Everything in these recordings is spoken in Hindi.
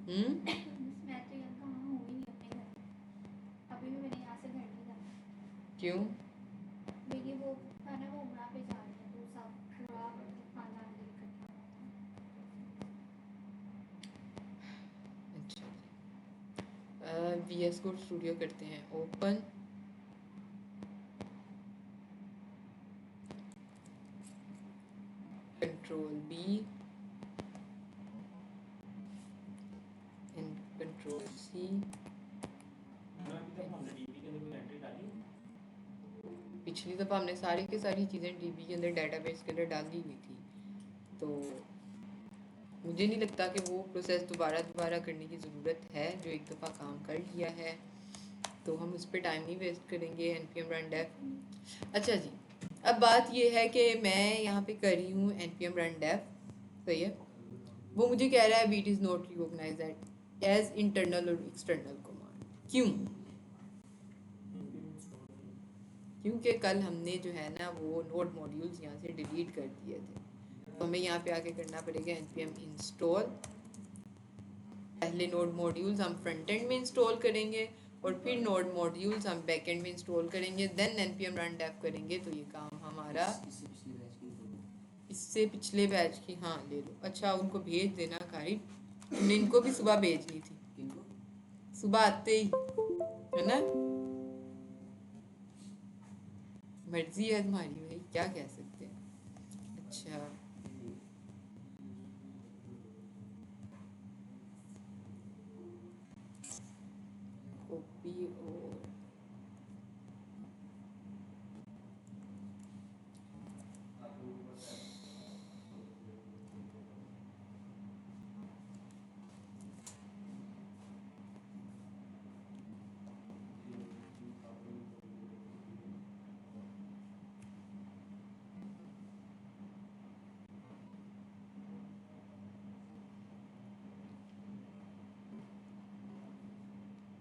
मैं तो यहाँ कहाँ हूँ ही नहीं अपने घर। अभी भी मैंने यहाँ से घर नहीं जाना। क्यों? मेरी वो है ना, वो उमरा पे जा रही है, तो सब पूरा खानदान लेकर इकट्ठा। अच्छा जी, VS कोड स्टूडियो करते हैं ओपन। Ctrl+B and Ctrl+C। पिछली दफ़ा हमने सारी की सारी चीज़ें डीबी के अंदर डेटाबेस के अंदर डाली हुई थी, तो मुझे नहीं लगता कि वो प्रोसेस दोबारा करने की ज़रूरत है। जो एक दफ़ा काम कर लिया है तो हम उस पर टाइम नहीं वेस्ट करेंगे। npm run dev। अच्छा जी, अब बात ये है कि मैं यहाँ पे कर रही हूँ npm run dev, सही है। वो मुझे कह रहा है beat is not recognise as internal और एक्सटर्नल कमांड। क्यों? क्योंकि कल हमने जो है ना वो नोड मॉड्यूल्स यहाँ से डिलीट कर दिए थे, तो हमें यहाँ पे आके करना पड़ेगा npm इंस्टॉल। पहले नोड मॉड्यूल्स हम फ्रंट एंड में इंस्टॉल करेंगे और फिर नोड मॉड्यूल्स हम बैक एंड में इंस्टॉल करेंगे, देन npm run dev करेंगे। तो ये काम हमारा इससे पिछले बैच की, हाँ ले लो। अच्छा उनको भेज देना कारी, तुमने इनको भी सुबह भेजनी थी, सुबह आते ही, है ना। मर्जी है तुम्हारी भाई, क्या कह सकते हैं। अच्छा कॉपी और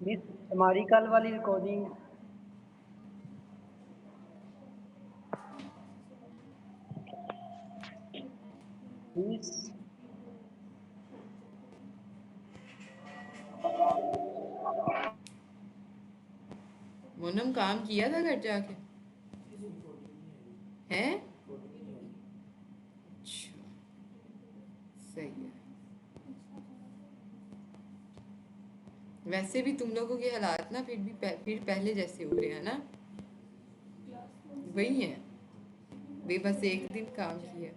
मिस, हमारी कल वाली रिकॉर्डिंग मिस, मोनम काम किया था घर जाके, हैं? अच्छा सही है। वैसे भी तुम लोगों के हालात ना फिर भी फिर पहले जैसे हो रहे हैं ना, वही है। वे बस एक दिन काम किया।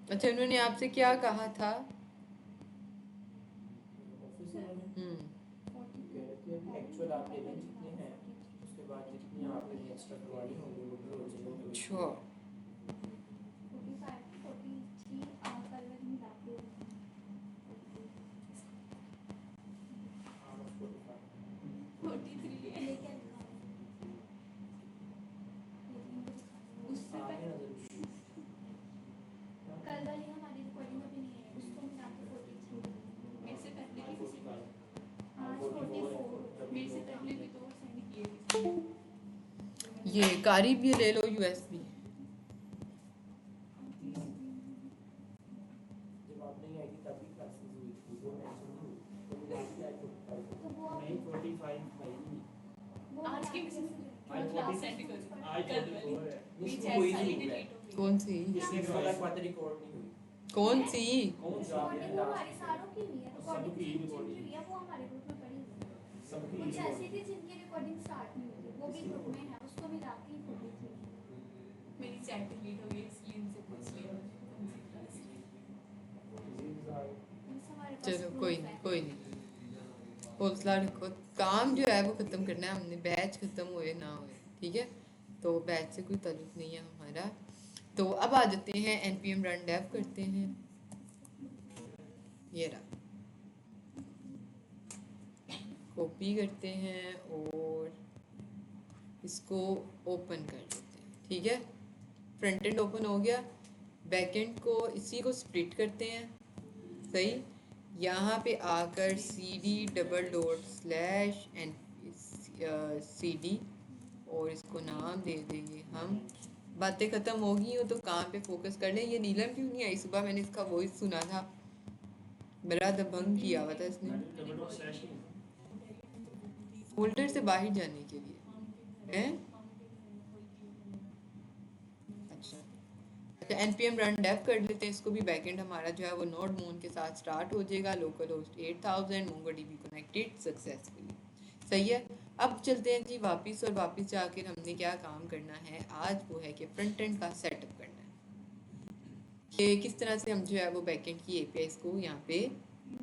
अच्छा उन्होंने आपसे क्या कहा था? अच्छा कल वाली हमारी रिकॉर्डिंग अभी नहीं है, उसको मिला के 43 मेरे से पहले की किसी को आज 44 मेरे से पहले भी तो सेंड किए थे। ये कारी भी ले लो USB। तो वो नहीं 45 आज की क्लास सेंड कर आज कल वाली ये चैट सारी डिलीट हो गई। कौन सी? कौन सी? रिकॉर्डिंग हमारी सारों की हुई है, रिकॉर्डिंग जिनकी हुई है वो हमारे ग्रुप में पड़ी हुई है। कुछ ऐसी थी जिनकी रिकॉर्डिंग स्टार्ट नहीं हुई थी, वो भी ग्रुप में है, उसको मिला के 43। मेरी चैट डिलीट हो गई इसलिए इनसे पूछ लिया कौन सी क्लास हमारे पास चलो कोई नहीं कोई नहीं, हौसला रखो। काम जो है वो ख़त्म करना है हमने, बैच ख़त्म हुए ना हुए, ठीक है। तो बैच से कोई ताल्लुक नहीं है हमारा। तो अब आ जाते हैं npm run dev करते हैं। ये रहा, कॉपी करते हैं और इसको ओपन कर देते हैं, ठीक है। फ्रंट एंड ओपन हो गया, बैक एंड को इसी को स्प्लिट करते हैं, सही। यहाँ पे आकर cd//npm CD और इसको नाम दे देंगे हम। बातें ख़त्म हो गई हो तो काम पे फोकस कर लें। ये नीलम क्यों नहीं आई? सुबह मैंने इसका वॉइस सुना था, बड़ा दबंग किया हुआ था इसने फोल्डर से बाहर जाने के लिए हैं। अच्छा npm रन डेव कर लेते हैं इसको भी। बैकएंड हमारा जो है वो नोड मून के साथ स्टार्ट हो जाएगा। Local host 8000, MongoDB connected successfully. सही है। अब चलते हैं जी वापस, और वापस जाकर हमने क्या काम करना है आज, वो है कि फ्रंट एंड का सेटअप करना है कि किस तरह से हम जो है वो बैकएंड की एपीआईज को यहाँ पे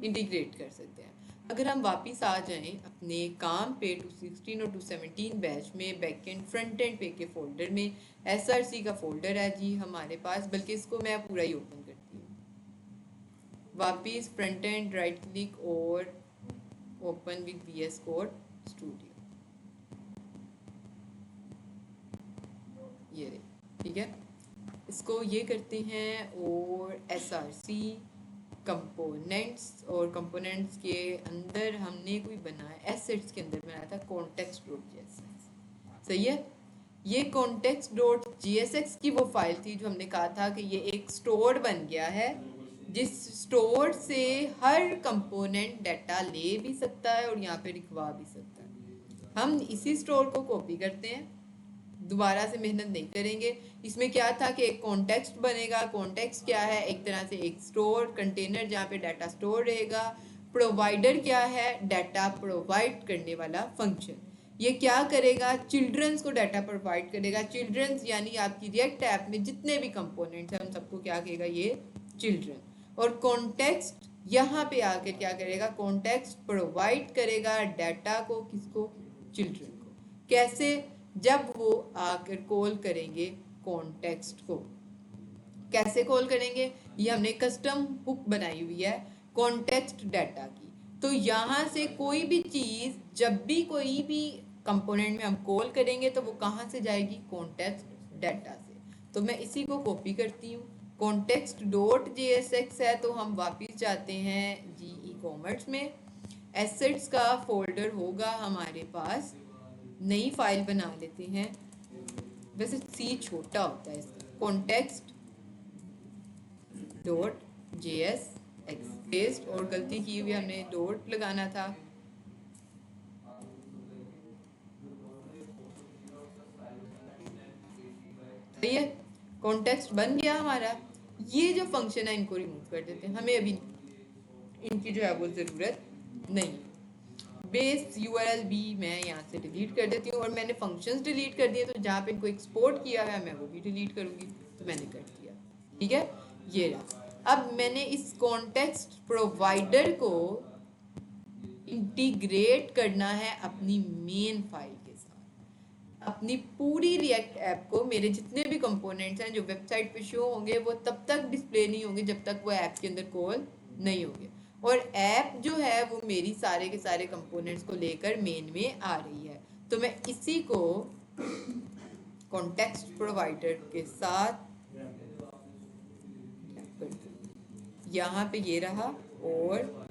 इंटीग्रेट कर सकते हैं। अगर हम वापस आ जाएं अपने काम पे 216 और 217 बैच में, बैकएंड फ्रंट एंड पे के फोल्डर में SRC का फोल्डर है जी हमारे पास, बल्कि इसको मैं पूरा ही ओपन करती हूँ। वापस फ्रंट एंड राइट क्लिक और open with VS code studio, ये रहे। ठीक है, इसको ये करते हैं और SRC कंपोनेंट्स, और कंपोनेंट्स के अंदर हमने कोई बनाया, एसेट्स के अंदर बनाया था context.jsx। सही है। ये context.jsx की वो फाइल थी जो हमने कहा था कि ये एक स्टोर बन गया है, जिस स्टोर से हर कंपोनेंट डाटा ले भी सकता है और यहाँ पे लिखवा भी सकता है। हम इसी स्टोर को कॉपी करते हैं, दोबारा से मेहनत नहीं करेंगे। इसमें क्या था कि एक कॉन्टेक्स्ट बनेगा। कॉन्टेक्स्ट क्या है? एक तरह से एक स्टोर कंटेनर जहाँ पे डाटा स्टोर रहेगा। प्रोवाइडर क्या है? डाटा प्रोवाइड करने वाला फंक्शन। ये क्या करेगा? चिल्ड्रंस को डाटा प्रोवाइड करेगा। चिल्ड्रंस यानी आपकी रिएक्ट ऐप में जितने भी कंपोनेंट्स हैं हम सबको क्या कहेगा? ये चिल्ड्रन। और कॉन्टेक्स्ट यहाँ पे आकर क्या करेगा? कॉन्टेक्स्ट प्रोवाइड करेगा डाटा को, किसको? चिल्ड्रन को। कैसे? जब वो आकर कॉल करेंगे कॉन्टेक्स्ट को। कैसे कॉल करेंगे? ये हमने कस्टम हुक बनाई हुई है कॉन्टेक्स्ट डाटा की। तो यहाँ से कोई भी चीज़, जब भी कोई भी कंपोनेंट में हम कॉल करेंगे तो वो कहाँ से जाएगी? कॉन्टेक्स्ट डाटा से। तो मैं इसी को कॉपी करती हूँ। context.jsx है तो हम वापस जाते हैं जी ई-कॉमर्स में। एसेट्स का फोल्डर होगा हमारे पास, नई फाइल बना लेते हैं। वैसे सी छोटा होता है इसका। context.jsx पेस्ट, और गलती की हुई हमने डॉट लगाना था। सही है, कॉन्टेक्स्ट बन गया हमारा। ये जो फंक्शन है इनको रिमूव कर देते हैं, हमें अभी इनकी जो है वो ज़रूरत नहीं। बेस URL भी मैं यहाँ से डिलीट कर देती हूँ, और मैंने फंक्शंस डिलीट कर दिए, तो जहाँ पे इनको एक्सपोर्ट किया है मैं वो भी डिलीट करूँगी, तो मैंने कर दिया। ठीक है, ये रहा। अब मैंने इस कॉन्टेक्स्ट प्रोवाइडर को इंटीग्रेट करना है अपनी मेन फाइल के साथ। अपनी पूरी रिएक्ट ऐप को, मेरे जितने भी कंपोनेंट्स हैं जो वेबसाइट पे शो होंगे वो तब तक डिस्प्ले नहीं होंगे जब तक वो ऐप के अंदर कॉल नहीं होंगे। और ऐप जो है वो मेरी सारे के सारे कंपोनेंट्स को लेकर मेन में आ रही है। तो मैं इसी को कॉन्टेक्स्ट प्रोवाइडर के साथ यहाँ पे ये रहा, और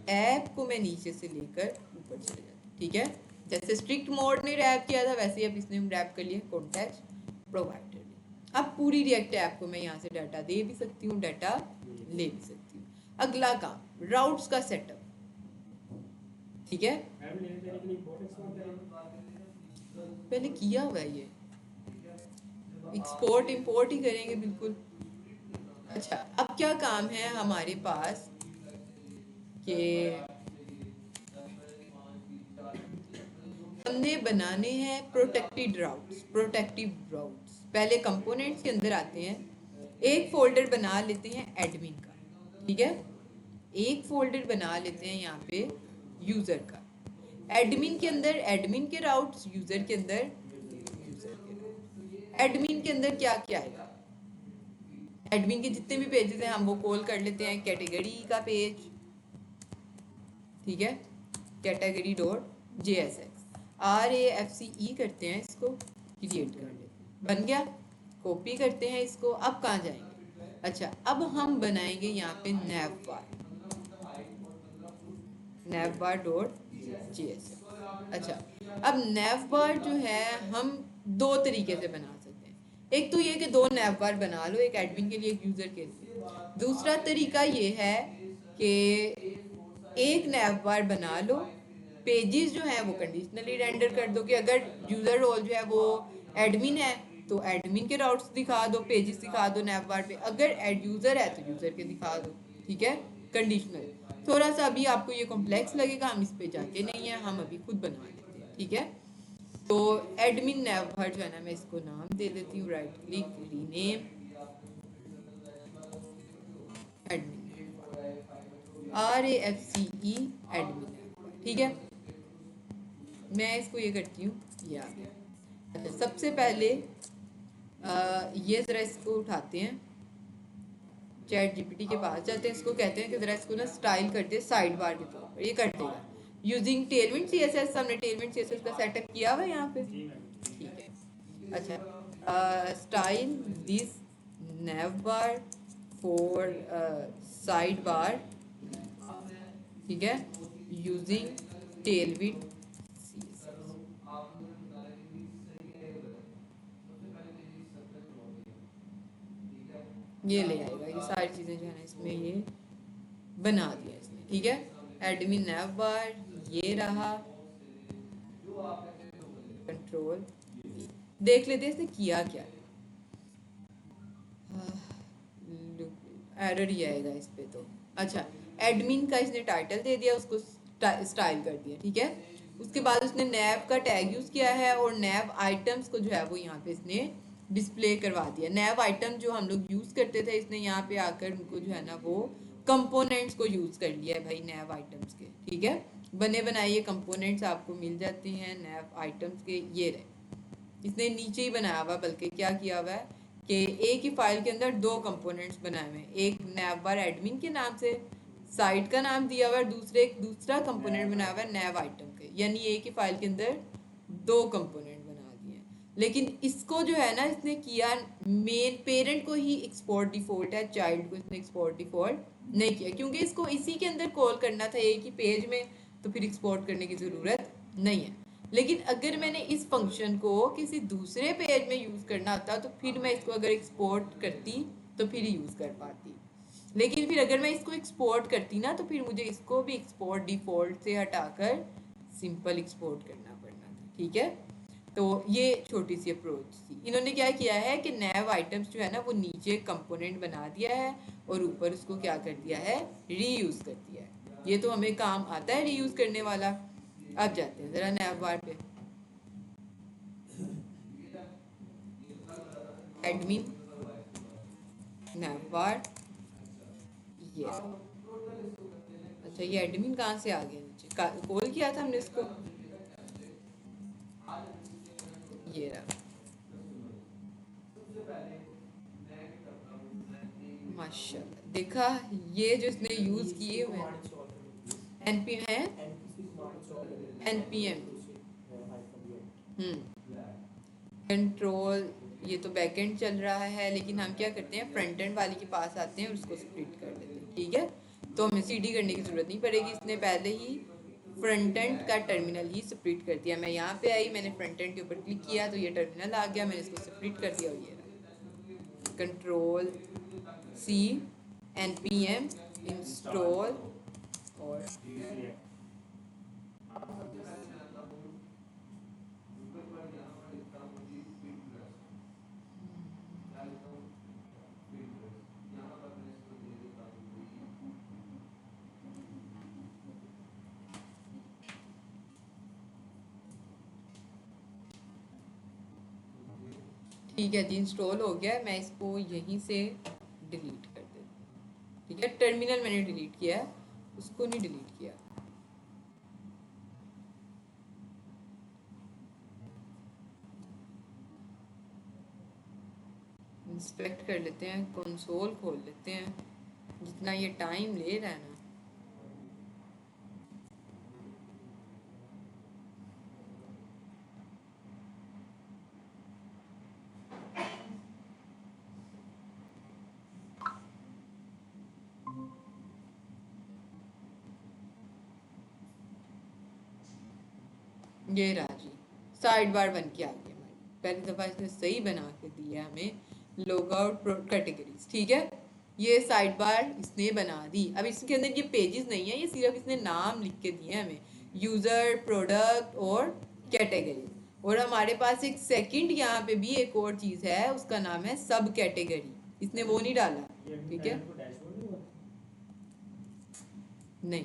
ऐप को मैं नीचे से लेकर ऊपर चले जाती। ठीक है, जैसे स्ट्रिक्ट मोड ने रैप किया था वैसे ही अब इसने हम रैप कर लिए कॉन्टेक्स्ट प्रोवाइडर ने। अब पूरी रिएक्ट ऐप को मैं यहाँ से डाटा दे भी सकती हूँ, डाटा ले भी सकती हूँ। अगला काम राउट्स का सेटअप। ठीक है, पहले किया हुआ है ये, एक्सपोर्ट इंपोर्ट ही करेंगे बिल्कुल। अच्छा, अब क्या काम है हमारे पास कि हमने बनाने हैं प्रोटेक्टेड राउट्स। प्रोटेक्टिव राउट्स पहले कंपोनेंट्स के अंदर आते हैं। एक फोल्डर बना लेते हैं एडमिन का। ठीक है, एक फोल्डर बना लेते हैं यहाँ पे यूजर का। एडमिन के अंदर एडमिन के राउट्स, यूजर के अंदर यूजर के राउट्स। एडमिन के अंदर क्या क्या आएगा? एडमिन के जितने भी पेजेस हैं हम वो कॉल कर लेते हैं कैटेगरी का पेज। ठीक है, category.jsx RAFCE करते हैं, इसको क्रिएट कर लेते हैं। बन गया, कॉपी करते हैं इसको। अब कहाँ जाएंगे? अच्छा, अब हम बनाएंगे यहाँ पे navbar.jsx। अच्छा, अब नैव बार जो है हम दो तरीके से बना सकते हैं। एक तो ये कि दो नैव बार बना लो, एक एडमिन के लिए एक यूजर के लिए। दूसरा तरीका ये है कि एक नैव बार बना लो, पेजेस जो है वो कंडीशनली रेंडर कर दो कि अगर यूजर रोल जो है वो एडमिन है तो एडमिन के राउट्स दिखा दो, पेजेस दिखा दो नैव बार पे। अगर एड यूजर है तो यूजर के दिखा दो, ठीक है, कंडीशनल। थोड़ा सा अभी आपको ये कॉम्प्लेक्स लगेगा, हम इस पे जाते नहीं है, हम अभी खुद बना लेते हैं, ठीक है। तो एडमिन नैव बार जो है ना, मैं इसको नाम दे देती हूँ, right click rename admin RAFCE admin, ठीक है। मैं इसको ये करती हूँ, ये आ गया। अच्छा, सबसे पहले ये ज़रा इसको उठाते हैं, चैट जीपीटी के पास जाते हैं, इसको कहते हैं कि ज़रा इसको ना स्टाइल करते हैं साइड बार के तौर पर, ये कर देगा यूजिंग टेलविंड CSS। हमने टेलविंड CSS का सेटअप किया हुआ है यहाँ पे, ठीक है। अच्छा, style this naive bar for side bar, ठीक है, यूजिंग टेलविंड CSS। ये ले आएगा, ये सारी चीज़ें जो है ना इसमें ये बना दिया इसने, ठीक है। एडमिन नैव बार ये रहा, कंट्रोल देख लेते हैं इसने किया क्या है। एरर ही आएगा इस पे तो। अच्छा, एडमिन का इसने टाइटल दे दिया, उसको स्टाइल कर दिया, ठीक है। उसके बाद उसने नैव का टैग यूज़ किया है और नैव आइटम्स को जो है वो यहाँ पे इसने डिस्प्ले करवा दिया। नैव आइटम जो हम लोग यूज़ करते थे, इसने यहाँ पे आकर उनको जो है ना वो कंपोनेंट्स को यूज़ कर लिया है भाई, नैव आइटम्स के, ठीक है। बने बनाए ये कंपोनेंट्स आपको मिल जाते हैं नैव आइटम्स के, ये रहे। इसने नीचे ही बनाया हुआ, बल्कि क्या किया हुआ है कि एक ही फाइल के अंदर दो कंपोनेंट्स बनाए हुए हैं, एक नैव बार एडमिन के नाम से साइट का नाम दिया हुआ है, दूसरा कंपोनेंट बनाया हुआ है नैव आइटम के, यानी एक ही फाइल के अंदर दो कंपोनेंट बना दिए हैं। लेकिन इसको जो है ना इसने किया, मेन पेरेंट को ही एक्सपोर्ट डिफॉल्ट है, चाइल्ड को इसने एक्सपोर्ट डिफॉल्ट नहीं किया, क्योंकि इसको इसी के अंदर कॉल करना था एक ही पेज में, तो फिर एक्सपोर्ट करने की ज़रूरत नहीं है। लेकिन अगर मैंने इस फंक्शन को किसी दूसरे पेज में यूज़ करना होता तो फिर मैं इसको अगर एक्सपोर्ट करती तो फिर यूज़ कर पाती। लेकिन फिर अगर मैं इसको एक्सपोर्ट करती ना तो फिर मुझे इसको भी एक्सपोर्ट डिफ़ॉल्ट से हटाकर सिंपल एक्सपोर्ट करना पड़ना था, ठीक है। तो ये छोटी सी अप्रोच थी। इन्होंने क्या किया है कि नैव आइटम्स जो है ना वो नीचे कंपोनेंट बना दिया है और ऊपर उसको क्या कर दिया है, रीयूज़ कर दिया है। ये तो हमें काम आता है रीयूज़ करने वाला। अब जाते हैं ज़रा नैव बार पे, एडमिन नैव बार ये। अच्छा, ये एडमिन कहाँ से आ गया नीचे, कॉल किया था हमने इसको, ये रहा, माशाल्लाह। देखा, ये जो इसने यूज़ किए हुए हैं एनपी है, एनपीएम कंट्रोल, ये तो बैकएंड चल रहा है, लेकिन हम क्या करते हैं फ्रंट एंड वाले के पास आते हैं और उसको स्प्लिट कर देते हैं, ठीक है। तो हमें सीडी करने की ज़रूरत नहीं पड़ेगी, इसने पहले ही फ्रंट एंड का टर्मिनल ही स्प्लिट कर दिया। मैं यहाँ पे आई, मैंने फ्रंट एंड के ऊपर क्लिक किया तो ये टर्मिनल आ गया, मैंने इसको स्प्लिट कर दिया और ये कंट्रोल C npm इंस्टॉल और ठीक है जी, इंस्टॉल हो गया। मैं इसको यहीं से डिलीट कर देती हूँ, ठीक है। टर्मिनल मैंने डिलीट किया है, उसको नहीं डिलीट किया। इंस्पेक्ट कर लेते हैं, कंसोल खोल लेते हैं, जितना ये टाइम ले रहा है ना। ये रहा जी, साइड बार बन के आ गया हमारी। पहली दफ़ा इसने सही बना के दिया हमें लॉग आउट कैटेगरीज, ठीक है। ये साइड बार इसने बना दी। अब इसके अंदर ये पेजेस नहीं है, ये सिर्फ इसने नाम लिख के दिए हमें, यूज़र, प्रोडक्ट और कैटेगरी। और हमारे पास एक सेकंड यहाँ पे भी एक और चीज़ है, उसका नाम है सब कैटेगरी। इसने वो नहीं डाला, ठीक है, नहीं।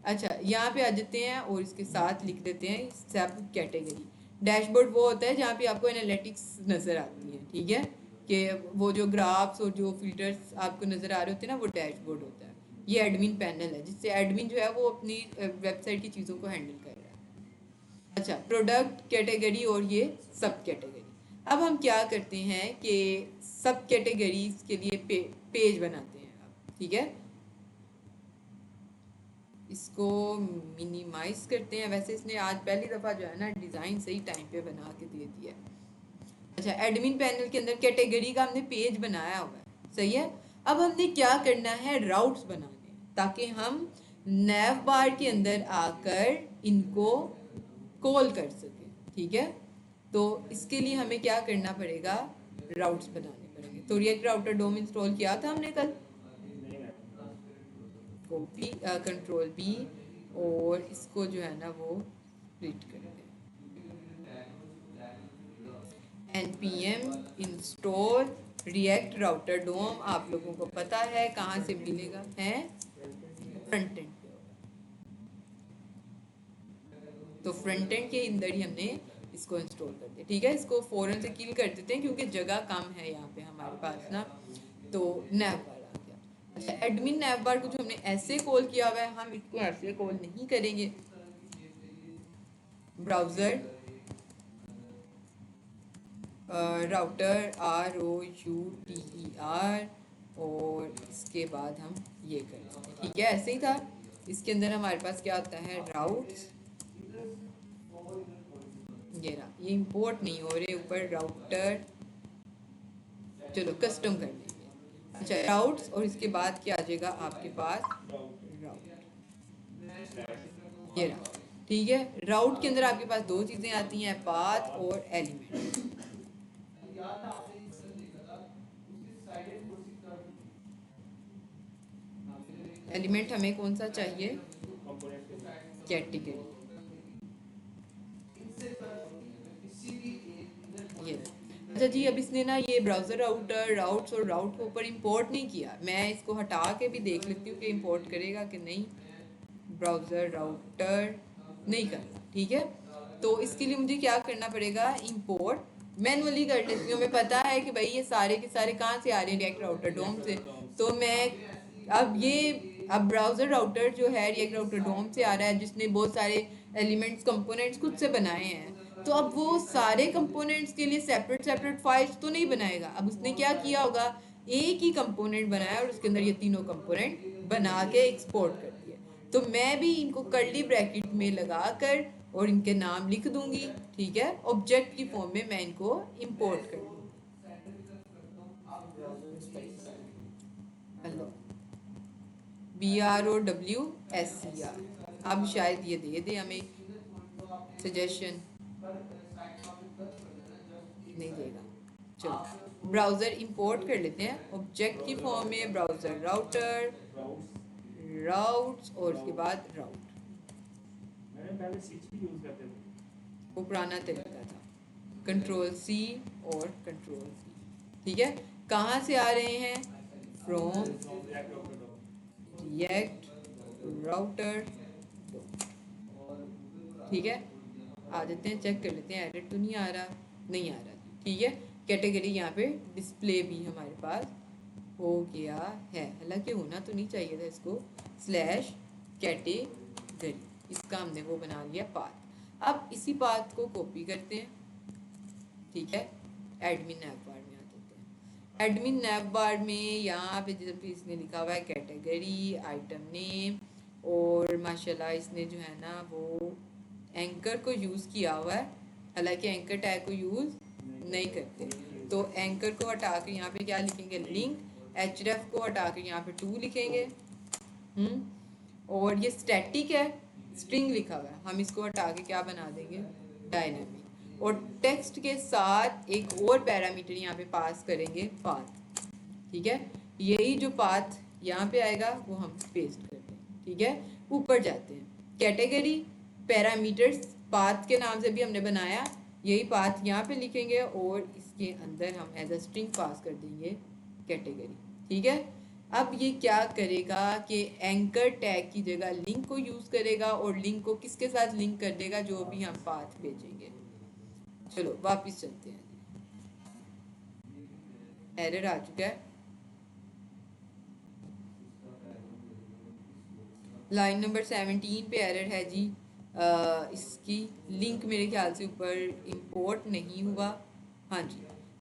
अच्छा, यहाँ पे आ जाते हैं और इसके साथ लिख देते हैं सब कैटेगरी। डैशबोर्ड वो होता है जहाँ पे आपको एनालिटिक्स नज़र आती है, ठीक है, कि वो जो ग्राफ्स और जो फिल्टर्स आपको नज़र आ रहे होते हैं ना, वो डैशबोर्ड होता है। ये एडमिन पैनल है, जिससे एडमिन जो है वो अपनी वेबसाइट की चीज़ों को हैंडल कर रहा है। अच्छा, प्रोडक्ट कैटेगरी और ये सब कैटेगरी। अब हम क्या करते हैं कि सब कैटेगरीज के लिए पेज बनाते हैं अब, ठीक है। इसको मिनिमाइज करते हैं। वैसे इसने आज पहली दफ़ा जो है ना डिज़ाइन सही टाइम पे बना के दे दिया। अच्छा, एडमिन पैनल के अंदर कैटेगरी का हमने पेज बनाया हुआ है, सही है। अब हमने क्या करना है, राउट्स बनाने हैं, ताकि हम नैव बार के अंदर आकर इनको कॉल कर सकें, ठीक है। तो इसके लिए हमें क्या करना पड़ेगा, राउट्स बनाने पड़ेंगे। तो रिएक्ट राउटर डोम इंस्टॉल किया था हमने कल, कॉपी कंट्रोल बी, और इसको जो है ना वो स्प्लिट कर दें। npm इंस्टॉल रिएक्ट राउटर डोम, आप लोगों को पता है कहाँ से मिलेगा, है फ्रंट एंड पे होगा। तो फ्रंट एंड के अंदर ही हमने इसको इंस्टॉल कर दिया, ठीक है। इसको फौरन से किल कर देते हैं क्योंकि जगह कम है यहाँ पे हमारे पास ना। तो नैव बार आ गया। अच्छा, एडमिन नैव बार को जो हमने ऐसे कॉल किया हुआ है, हम इसको ऐसे कॉल नहीं करेंगे। ब्राउज़र राउटर ROUTER, और इसके बाद हम ये करते हैं, ठीक है। ऐसे ही था, इसके अंदर हमारे पास क्या आता है, राउट्स, ये रहा, ये इंपोर्ट नहीं हो रहे ऊपर राउटर, चलो कस्टम कर लेंगे। अच्छा, राउट्स, और इसके बाद क्या आ जाएगा आपके पास, राउट, ये रहा, ठीक है। राउट के अंदर आपके पास दो चीज़ें आती हैं, पाथ और एलिमेंट। एलिमेंट हमें कौन सा चाहिए, कैटेगरी, ये। अच्छा जी, अब इसने ना ये ब्राउज़र राउटर, राउट्स और राउट को ऊपर इंपोर्ट नहीं किया। मैं इसको हटा के भी देख लेती हूँ कि इंपोर्ट करेगा कि नहीं। ब्राउज़र राउटर नहीं करना, ठीक है। तो इसके लिए मुझे क्या करना पड़ेगा, इंपोर्ट मैनुअली कर लेती हूँ। हमें पता है कि भाई ये सारे के सारे कहाँ से आ रहे हैं, रिएक्ट राउटर डोम से। तो मैं अब ब्राउज़र राउटर जो है रिएक्ट राउटर डोम से आ रहा है, जिसने बहुत सारे एलिमेंट्स कंपोनेंट्स खुद से बनाए हैं। तो अब वो सारे कंपोनेंट्स के लिए सेपरेट फाइल्स तो नहीं बनाएगा। अब उसने क्या किया होगा, एक ही कंपोनेंट बनाया और उसके अंदर ये तीनों कंपोनेंट बना के एक्सपोर्ट कर दिए। तो मैं भी इनको कर्ली ब्रैकेट में लगाकर और इनके नाम लिख दूंगी, ठीक है। ऑब्जेक्ट की फॉर्म में मैं इनको इंपोर्ट कर दूंगी। BROWSER, अब शायद ये दे दे हमें सजेशन, नहीं देगा। चलो ब्राउज़र इंपोर्ट कर लेते हैं ऑब्जेक्ट की फॉर्म में, ब्राउज़र राउटर, राउट्स, और उसके बाद राउट। वो पुराना तरीका था, Ctrl+C और Ctrl+V, ठीक है। कहाँ से आ रहे हैं, फ्रॉम रिएक्ट राउटर, ठीक है। आ जाते हैं, चेक कर लेते हैं, एडिट तो नहीं आ रहा, नहीं आ रहा, ठीक है। कैटेगरी यहाँ पे डिस्प्ले भी हमारे पास हो गया है, हालांकि होना तो नहीं चाहिए था इसको, /कैटेगरी, इसका हमने वो बना लिया पाथ। अब इसी पाथ को कॉपी करते हैं, ठीक है। एडमिन नैव बार में आ जाते हैं। एडमिन नैव बार में यहाँ पे जब इसने लिखा हुआ है कैटेगरी, आइटम नेम, और माशाल्लाह इसने जो है ना वो एंकर को यूज़ किया हुआ है, हालांकि एंकर टैग को यूज़ नहीं करते। तो एंकर को हटा कर यहाँ पे क्या लिखेंगे, लिंक। href को हटा कर यहाँ पे 2 लिखेंगे। और ये स्टैटिक है, स्ट्रिंग लिखा हुआ है, हम इसको हटा के क्या बना देंगे, डायनेमिक। और टेक्स्ट के साथ एक और पैरामीटर यहाँ पे पास करेंगे, पाथ। ठीक है, यही जो पाथ यहाँ पे आएगा वो हम पेस्ट करते हैं। ठीक है, ऊपर जाते हैं, कैटेगरी पैरामीटर्स पाथ के नाम से भी हमने बनाया, यही पाथ यहाँ पे लिखेंगे और इसके अंदर हम एज अ स्ट्रिंग पास कर देंगे कैटेगरी। ठीक है, अब ये क्या करेगा कि एंकर टैग की जगह लिंक को यूज करेगा और लिंक को किसके साथ लिंक कर देगा, जो भी हम पाथ भेजेंगे। चलो वापस चलते हैं, एरर आ चुका है। लाइन नंबर 17 पे एरर है जी, इसकी लिंक मेरे ख्याल से ऊपर इंपोर्ट नहीं हुआ। हाँ जी,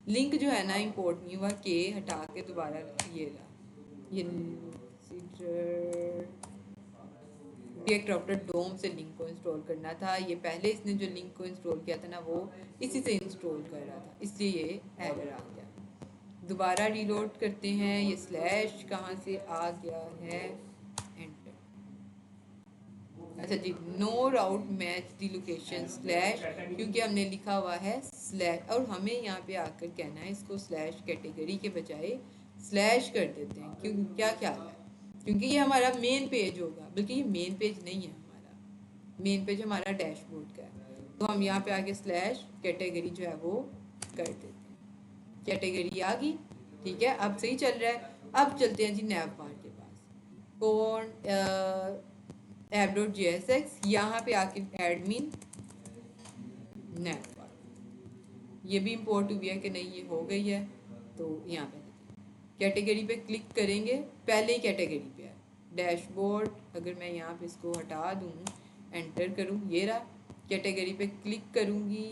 लिंक जो है ना इंपोर्ट नहीं हुआ, के हटा के दोबारा ये रहा, ये रिएक्ट राउटर डोम से लिंक को इंस्टॉल करना था। ये पहले इसने जो लिंक को इंस्टॉल किया था ना वो इसी से इंस्टॉल कर रहा था, इसलिए ये एरर आ गया। दोबारा रीलोड करते हैं, ये स्लैश कहाँ से आ गया है, एंटर। अच्छा जी, नो राउट मैच दी लोकेशन स्लैश, क्योंकि हमने लिखा हुआ है स्लैश, और हमें यहाँ पे आकर कहना है इसको स्लैश कैटेगरी के बजाय स्लैश कर देते हैं। क्यों, क्या ख्याल है, क्योंकि ये हमारा मेन पेज होगा, बल्कि ये मेन पेज नहीं है, हमारा मेन पेज हमारा डैशबोर्ड का है। तो हम यहाँ पे आके स्लैश कैटेगरी जो है वो कर देते हैं, कैटेगरी आ गई। ठीक है, अब सही चल रहा है। अब चलते हैं जी नैव बार के पास, कौन app.jsx, यहाँ पे आके एडमिन नैव बार, ये भी इंपोर्ट हुई है कि नहीं, ये हो गई है। तो यहाँ पे कैटेगरी पे क्लिक करेंगे, पहले ही कैटेगरी पे है डैशबोर्ड। अगर मैं यहाँ पे इसको हटा दूँ, एंटर करूँ, ये रहा, कैटेगरी पे क्लिक करूँगी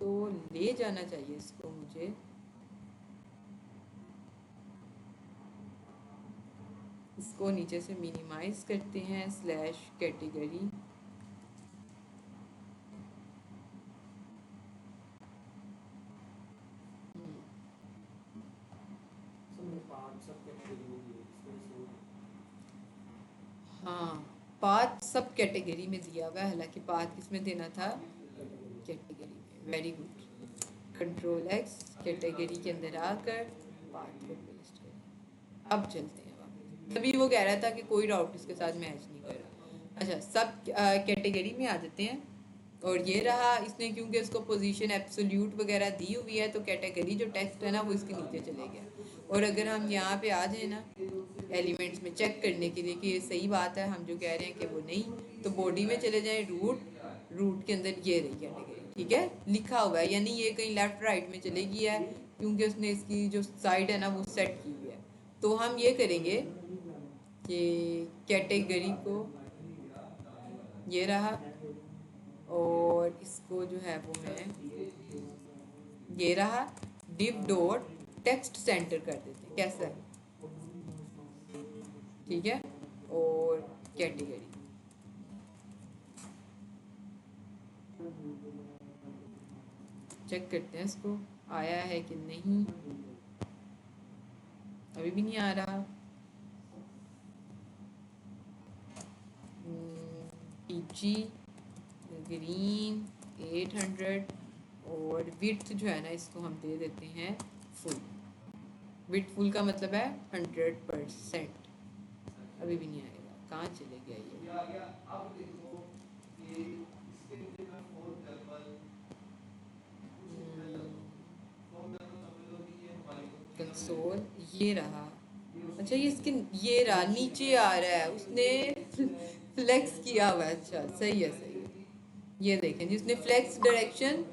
तो ले जाना चाहिए इसको मुझे, इसको नीचे से मिनिमाइज करते हैं, स्लैश कैटेगरी, हाँ पाथ सब कैटेगरी में दिया हुआ है, हालांकि पाथ किसमें देना था, कैटेगरी में। Very good, control x, category के अंदर आकर पाथ को पेस्ट करें। अब चलते हैं वापस, तभी वो कह रहा था कि कोई राउट इसके साथ मैच नहीं कर रहा। अच्छा, सब कैटेगरी में आ जाते हैं, और ये रहा, इसने क्योंकि इसको पोजीशन एब्सोल्यूट वगैरह दी हुई है तो कैटेगरी जो टेक्स्ट है ना वो इसके नीचे चले गया। और अगर हम यहाँ पे आ जाए ना एलिमेंट्स में चेक करने के लिए कि ये सही बात है, हम जो कह रहे हैं कि वो नहीं, तो बॉडी में चले जाएं, रूट के अंदर ये रही कैटेगरी। ठीक है, लिखा हुआ है, यानी ये कहीं लेफ्ट राइट में चले गया है, क्योंकि उसने इसकी जो साइड है ना वो सेट की हुई है। तो हम ये करेंगे कि कैटेगरी को, ये रहा, और इसको जो है वो मैं, ये रहा, div डॉट टेक्स्ट सेंटर कर देते हैं, कैसा है, ठीक है, और कैटेगरी, चेक करते हैं इसको आया है कि नहीं, अभी भी नहीं आ रहा। पीजी ग्रीन 800, और विड्थ जो है ना इसको हम दे देते हैं फुल। विड्थ फुल का मतलब है 100%। अभी भी नहीं आएगा, कहाँ चले गया ये, कंसोल, ये रहा। अच्छा, ये इसके, ये रहा, नीचे आ रहा है, उसने फ्लेक्स किया हुआ है। अच्छा सही है, सही है, ये देखें जिसने फ्लेक्स डायरेक्शन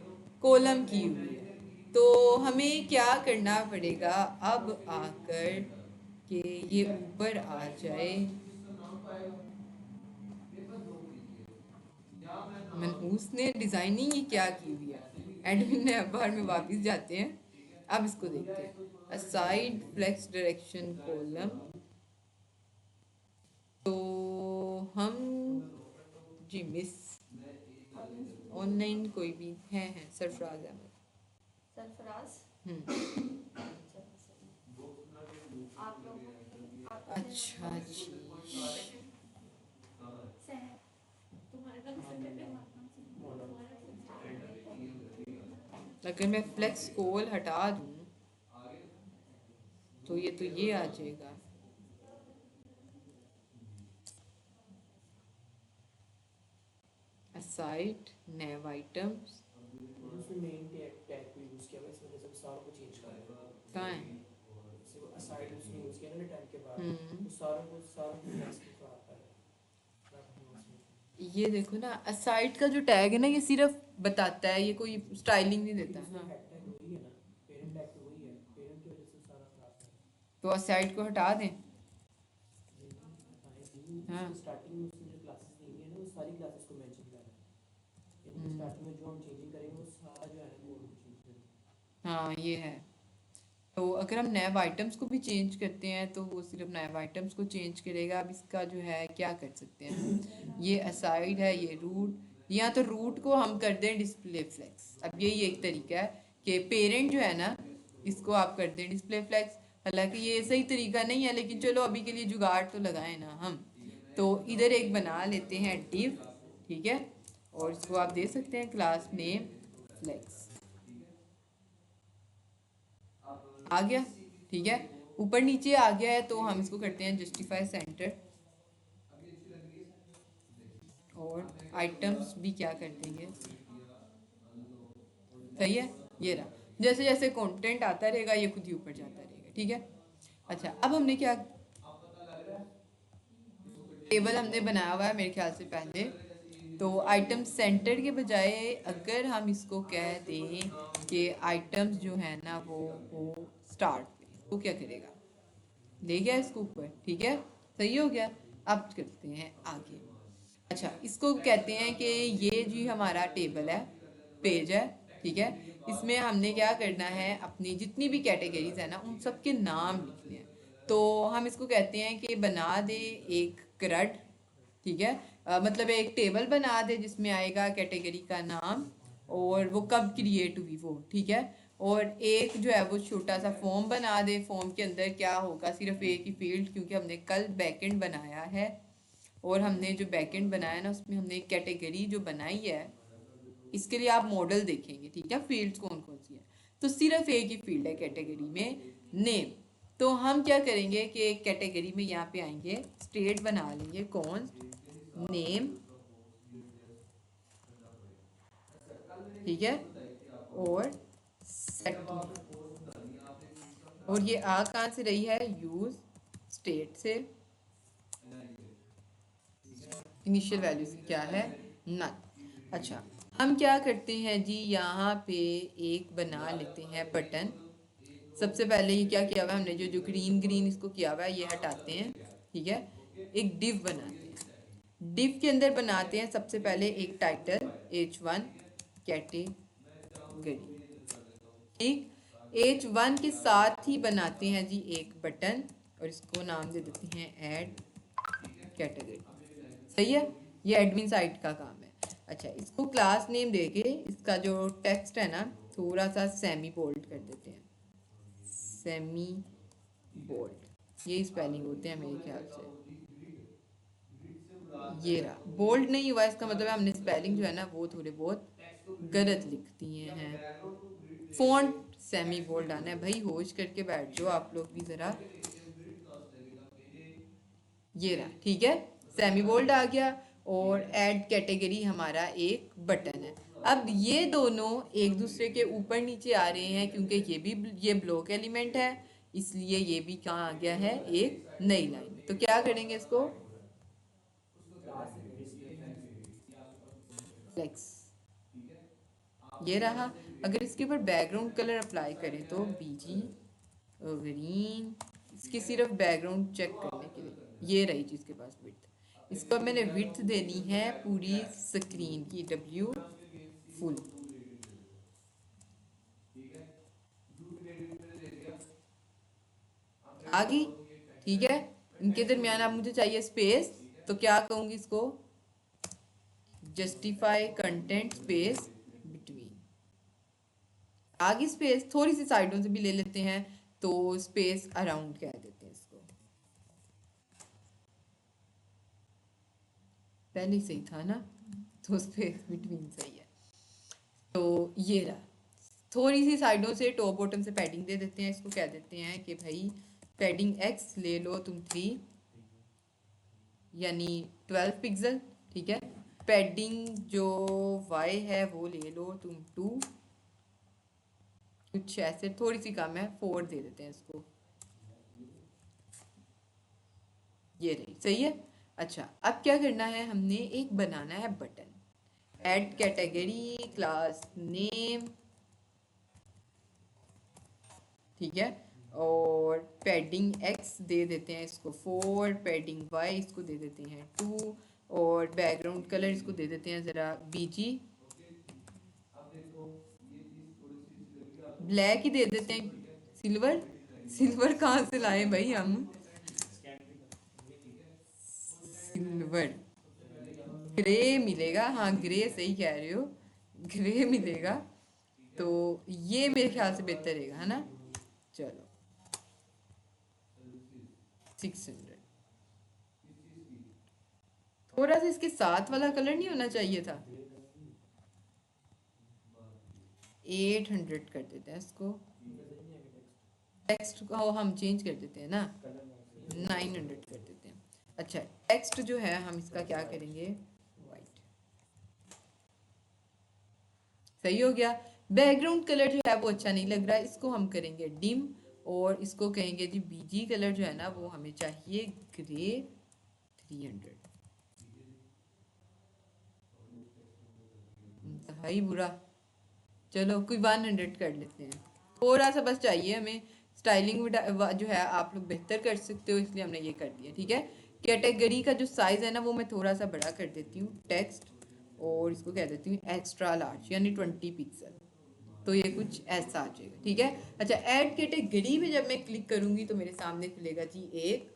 कॉलम की हुई है। तो हमें क्या करना पड़ेगा अब आकर कि ये ऊपर आ जाए, मनहूस ने डिजाइनिंग ही क्या की हुई है। एडमिन ने बार में वापस जाते हैं, अब इसको देखते हैं, असाइड फ्लेक्स डायरेक्शन कॉलम। तो हम जी मिस ऑनलाइन कोई भी है सरफराज अहमद, सरफराज, आप लोग, अच्छा जी, तुम्हारे अगर मैं फ्लेक्स कोल हटा दूं तो ये आ जाएगा। असाइड नैव आइटम्स उसमें मेन टैग को यूज किया है, इस वजह से सारों को चेंज कर रहा है। कहाँ है? सिर्फ असाइड उसने यूज किया ना टैग के बाद, तो सारों को फ्लेक्स के साथ आता है। ये देखो ना, असाइड का जो टैग है ना, ये सिर्फ बताता है, ये कोई स्टाइलिंग नहीं देता। हाँ, हेड टैग वही है ना, पेरेंट टैग तो वही है, पेरेंट की वजह से सारा खराब है। तो असाइड को हटा दें। हाँ, स्टार्टिंग में उसने जो क्लासेस दी है ना, वो सारी क्लासेस को मेंशन कर रहा है। स्टार्टिंग में जो हम चेंजिंग करेंगे वो सारा जो है ना कोड को चेंज करेंगे। हाँ, ये है। तो अगर हम नैव आइटम्स को भी चेंज करते हैं तो वो सिर्फ नैव आइटम्स को चेंज करेगा। अब इसका जो है क्या कर सकते हैं, ये असाइड है, ये रूट, या तो रूट को हम कर दें डिस्प्ले फ्लेक्स। अब यही एक तरीका है कि पेरेंट जो है ना, इसको आप कर दें डिस्प्ले फ्लेक्स। हालांकि ये सही तरीका नहीं है, लेकिन चलो अभी के लिए जुगाड़ तो लगाएं ना हम। तो इधर एक बना लेते हैं डिव, ठीक है, और इसको आप दे सकते हैं क्लास नेम फ्लेक्स। आ गया, ठीक है, ऊपर नीचे आ गया है। तो हम इसको करते हैं जस्टिफाई सेंटर, और आइटम्स भी क्या कर देंगे, सही है, ये रहा। जैसे जैसे कंटेंट आता रहेगा ये खुद ही ऊपर जाता रहेगा, ठीक है। अच्छा, अब हमने क्या टेबल हमने बनाया हुआ है मेरे ख्याल से पहले। तो आइटम सेंटर के बजाय अगर हम इसको कह दें कि आइटम्स जो है ना वो स्टार्ट पे, तो क्या करेगा, ले गया इसको ऊपर, ठीक है, सही हो गया। अब करते हैं आगे। अच्छा, इसको कहते हैं कि ये जी हमारा टेबल है, पेज है, ठीक है। इसमें हमने क्या करना है, अपनी जितनी भी कैटेगरीज है ना उन सब के नाम लिखने हैं। तो हम इसको कहते हैं कि बना दे एक क्रड, ठीक है, मतलब एक टेबल बना दे जिसमें आएगा कैटेगरी का नाम और वो कब क्रिएट हुई वो, ठीक है। और एक जो है वो छोटा सा फॉर्म बना दे, फॉर्म के अंदर क्या होगा, सिर्फ एक ही फील्ड, क्योंकि हमने कल बैकएंड बनाया है और हमने जो बैकएंड बनाया ना उसमें हमने एक कैटेगरी जो बनाई है, इसके लिए आप मॉडल देखेंगे, ठीक है, फील्ड्स कौन कौन सी है। तो सिर्फ एक ही फील्ड है कैटेगरी में, नेम। तो हम क्या करेंगे कि कैटेगरी में यहाँ पे आएंगे, स्टेट बना लेंगे कौन नेम, ठीक है, और सेट, और ये आ कहाँ से रही है, यूज स्टेट से, इनिशियल वैल्यू से क्या है, नन। अच्छा, हम क्या करते हैं जी, यहाँ पे एक बना लेते हैं बटन। सबसे पहले ये क्या किया हुआ है हमने, जो ग्रीन ग्रीन इसको किया हुआ है ये हटाते हैं, ठीक है। एक डिव बनाते हैं, डिव के अंदर बनाते हैं सबसे पहले एक टाइटल h1 कैटेगरी, ठीक। h1 के साथ ही बनाते हैं जी एक बटन और इसको नाम दे देते हैं ऐड कैटेगरी, सही है। ये एडमिन साइट का काम है। अच्छा, इसको क्लास नेम देके इसका जो टेक्स्ट है ना थोड़ा सा सेमी बोल्ड कर देते हैं, सेमी बोल्ड, ये स्पेलिंग होते हैं मेरे ख्याल से। ये रहा, बोल्ड नहीं हुआ, इसका मतलब है हमने स्पेलिंग जो है ना वो थोड़े बहुत गलत लिख दिए हैं। फॉन्ट सेमी बोल्ड आना है भाई, होश करके बैठ जाओ आप लोग भी जरा। ये रहा, ठीक है, सेमी बोल्ड आ गया। और ऐड कैटेगरी हमारा एक बटन है। अब ये दोनों एक दूसरे के ऊपर नीचे आ रहे हैं क्योंकि ये ब्लॉक एलिमेंट है, इसलिए ये भी कहाँ आ गया है, एक नई लाइन में। तो क्या करेंगे इसको, फ्लेक्स, ये रहा। अगर इसके ऊपर बैकग्राउंड कलर अप्लाई करें तो बीजी ग्रीन, इसकी सिर्फ बैकग्राउंड चेक करने के लिए, ये रही जी इसके पास विड्थ। इसको मैंने विड्थ देनी है पूरी स्क्रीन की, W फुल, आ गई, ठीक है। इनके दरमियान अब मुझे चाहिए स्पेस, तो क्या कहूँगी इसको, जस्टिफाई कंटेंट स्पेस बिटवीन, आ गई स्पेस। थोड़ी सी साइडों से भी ले लेते हैं तो स्पेस अराउंड कह देते हैं इसको, पहले ही सही था ना। तो स्पेस बिटवीन सही है। तो ये रहा, थोड़ी सी साइडों से टॉप बॉटम से पैडिंग दे देते हैं। इसको क्या देते हैं कि भाई पैडिंग एक्स ले लो तुम 3 यानी 12 पिक्सल, ठीक है। पैडिंग जो वाई है वो ले लो तुम 2, कुछ ऐसे थोड़ी सी कम है 4 दे देते हैं इसको, ये रही सही है। अच्छा अब क्या करना है, हमने एक बनाना है button, add category class name, ठीक है। और पैडिंग एक्स दे देते हैं इसको 4, पैडिंग वाई इसको दे देते हैं 2, और बैकग्राउंड कलर इसको दे देते हैं ज़रा बीजी, ब्लैक ही दे देते हैं। सिल्वर, सिल्वर कहाँ से लाए भाई हम, सिल्वर ग्रे मिलेगा, हाँ ग्रे सही कह रहे हो, ग्रे मिलेगा। तो ये मेरे ख्याल से बेहतर रहेगा, है ना। चलो 600, थोड़ा सा इसके साथ वाला कलर नहीं होना चाहिए था, 800 कर देते हैं इसको, टेक्स्ट को हम चेंज कर देते हैं ना, 900 कर देते हैं। अच्छा टेक्स्ट जो है हम इसका क्या करेंगे, वाइट, सही हो गया। बैकग्राउंड कलर जो है वो अच्छा नहीं लग रहा है, इसको हम करेंगे डिम, और इसको कहेंगे जी बीजी कलर जो है ना वो हमें चाहिए ग्रे 300, भाई बुरा, चलो कोई 100 कर लेते हैं, थोड़ा सा बस चाहिए हमें, स्टाइलिंग जो है आप लोग बेहतर कर सकते हो इसलिए हमने ये कर दिया, ठीक है। कैटेगरी का जो साइज़ है ना वो मैं थोड़ा सा बड़ा कर देती हूँ, टेक्स्ट, और इसको कह देती हूँ एक्स्ट्रा लार्ज यानी 20 पिक्सल, तो ये कुछ ऐसा आ जाएगा, ठीक है। अच्छा ऐड कैटेगरी में जब मैं क्लिक करूँगी तो मेरे सामने खुलेगा जी एक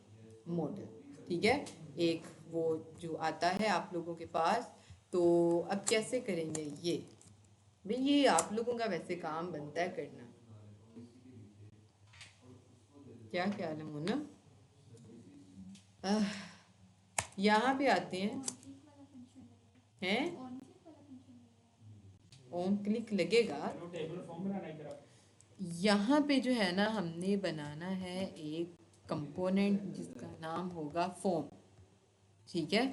मॉडल, ठीक है, एक वो जो आता है आप लोगों के पास। तो अब कैसे करेंगे ये भाई, ये आप लोगों का वैसे काम बनता है करना, क्या ख्याल है मोना। यहाँ पे आते हैं ऑन क्लिक लगेगा, यहाँ पे जो है ना हमने बनाना है एक कंपोनेंट जिसका नाम होगा फॉर्म, ठीक है।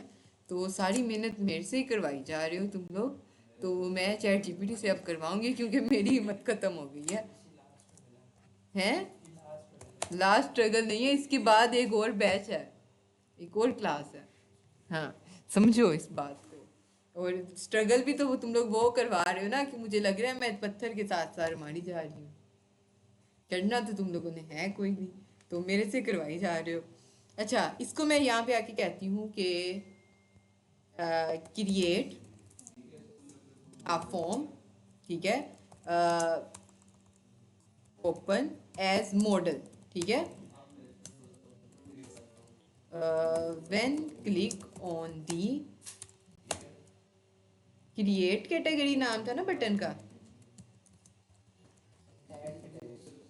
तो सारी मेहनत मेरे से ही करवाई जा रहे हो तुम लोग, तो मैं चैट जीपीटी से अब करवाऊंगी क्योंकि मेरी हिम्मत खत्म हो गई है। हैं लास्ट स्ट्रगल नहीं है, इसके बाद एक और बैच है, एक और क्लास है, हाँ समझो इस बात को। और स्ट्रगल भी तो वो तुम लोग वो करवा रहे हो ना कि मुझे लग रहा है मैं पत्थर के साथ साथ मारी जा रही हूँ, करना तो तुम लोगों ने है कोई नहीं, तो मेरे से करवाई जा रहे हो। अच्छा इसको मैं यहाँ पे आके कहती हूँ कि क्रिएट अ फॉर्म, ठीक है, ओपन एज मॉडल, ठीक है। When click on the, create category नाम था ना बटन का,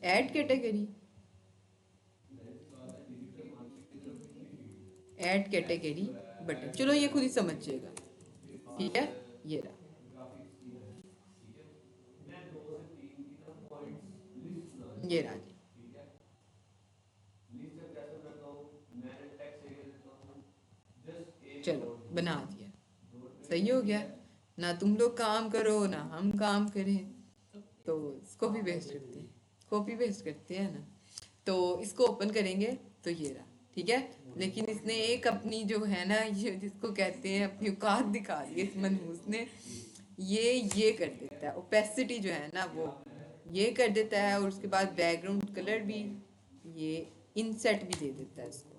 add category, add category button, चलो ये खुद ही समझिएगा, ठीक है। ये रहा, ये रहा जी, चलो बना दिया, सही हो गया ना। तुम लोग काम करो ना हम काम करें, तो इसको भी पेस्ट करते हैं, कॉपी पेस्ट करते हैं ना। तो इसको ओपन करेंगे तो ये रहा, ठीक है। लेकिन इसने एक अपनी जो है ना ये जिसको कहते हैं अपनी औकात दिखा दी इस मनहूस ने, ये कर देता है, ओपेसिटी जो है ना वो ये कर देता है, और उसके बाद बैकग्राउंड कलर भी ये इनसेट भी दे देता है इसको,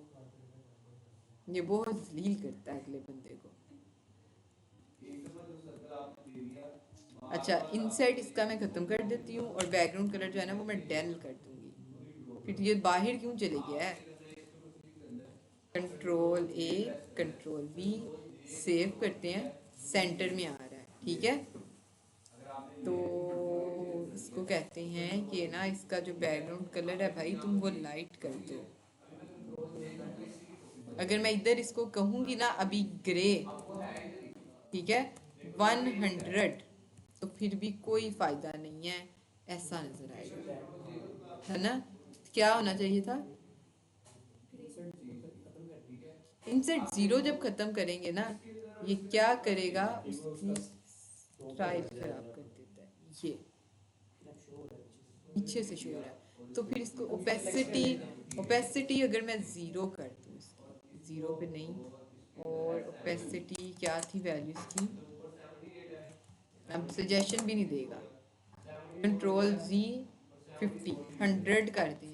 ये बहुत जलील करता है अगले बंदे को। अच्छा इनसेट इसका मैं ख़त्म कर देती हूँ, और बैकग्राउंड कलर जो है ना वो मैं डल कर दूँगी। फिर ये बाहर क्यों चले गया है, control A control B, save करते हैं, सेंटर में आ रहा है, ठीक है। तो इसको कहते हैं कि ना इसका जो बैकग्राउंड कलर है भाई तुम वो लाइट कर दो। अगर मैं इधर इसको कहूँगी ना अभी ग्रे, ठीक है, 100 तो फिर भी कोई फ़ायदा नहीं है, ऐसा नज़र आएगा, है ना। क्या होना चाहिए था? इंसर्ट ज़ीरो जब ख़त्म करेंगे ना, ये क्या करेगा, उसकी स्टाइल खराब कर देता है। ये पीछे से शो हो रहा है, तो फिर इसको ओपेसिटी अगर मैं ज़ीरो कर दूँ, इसकी ज़ीरो पे नहीं, और ओपेसिटी क्या थी वैल्यू इसकी, अब सजेशन भी नहीं देगा, कंट्रोल Z 100 कर दें,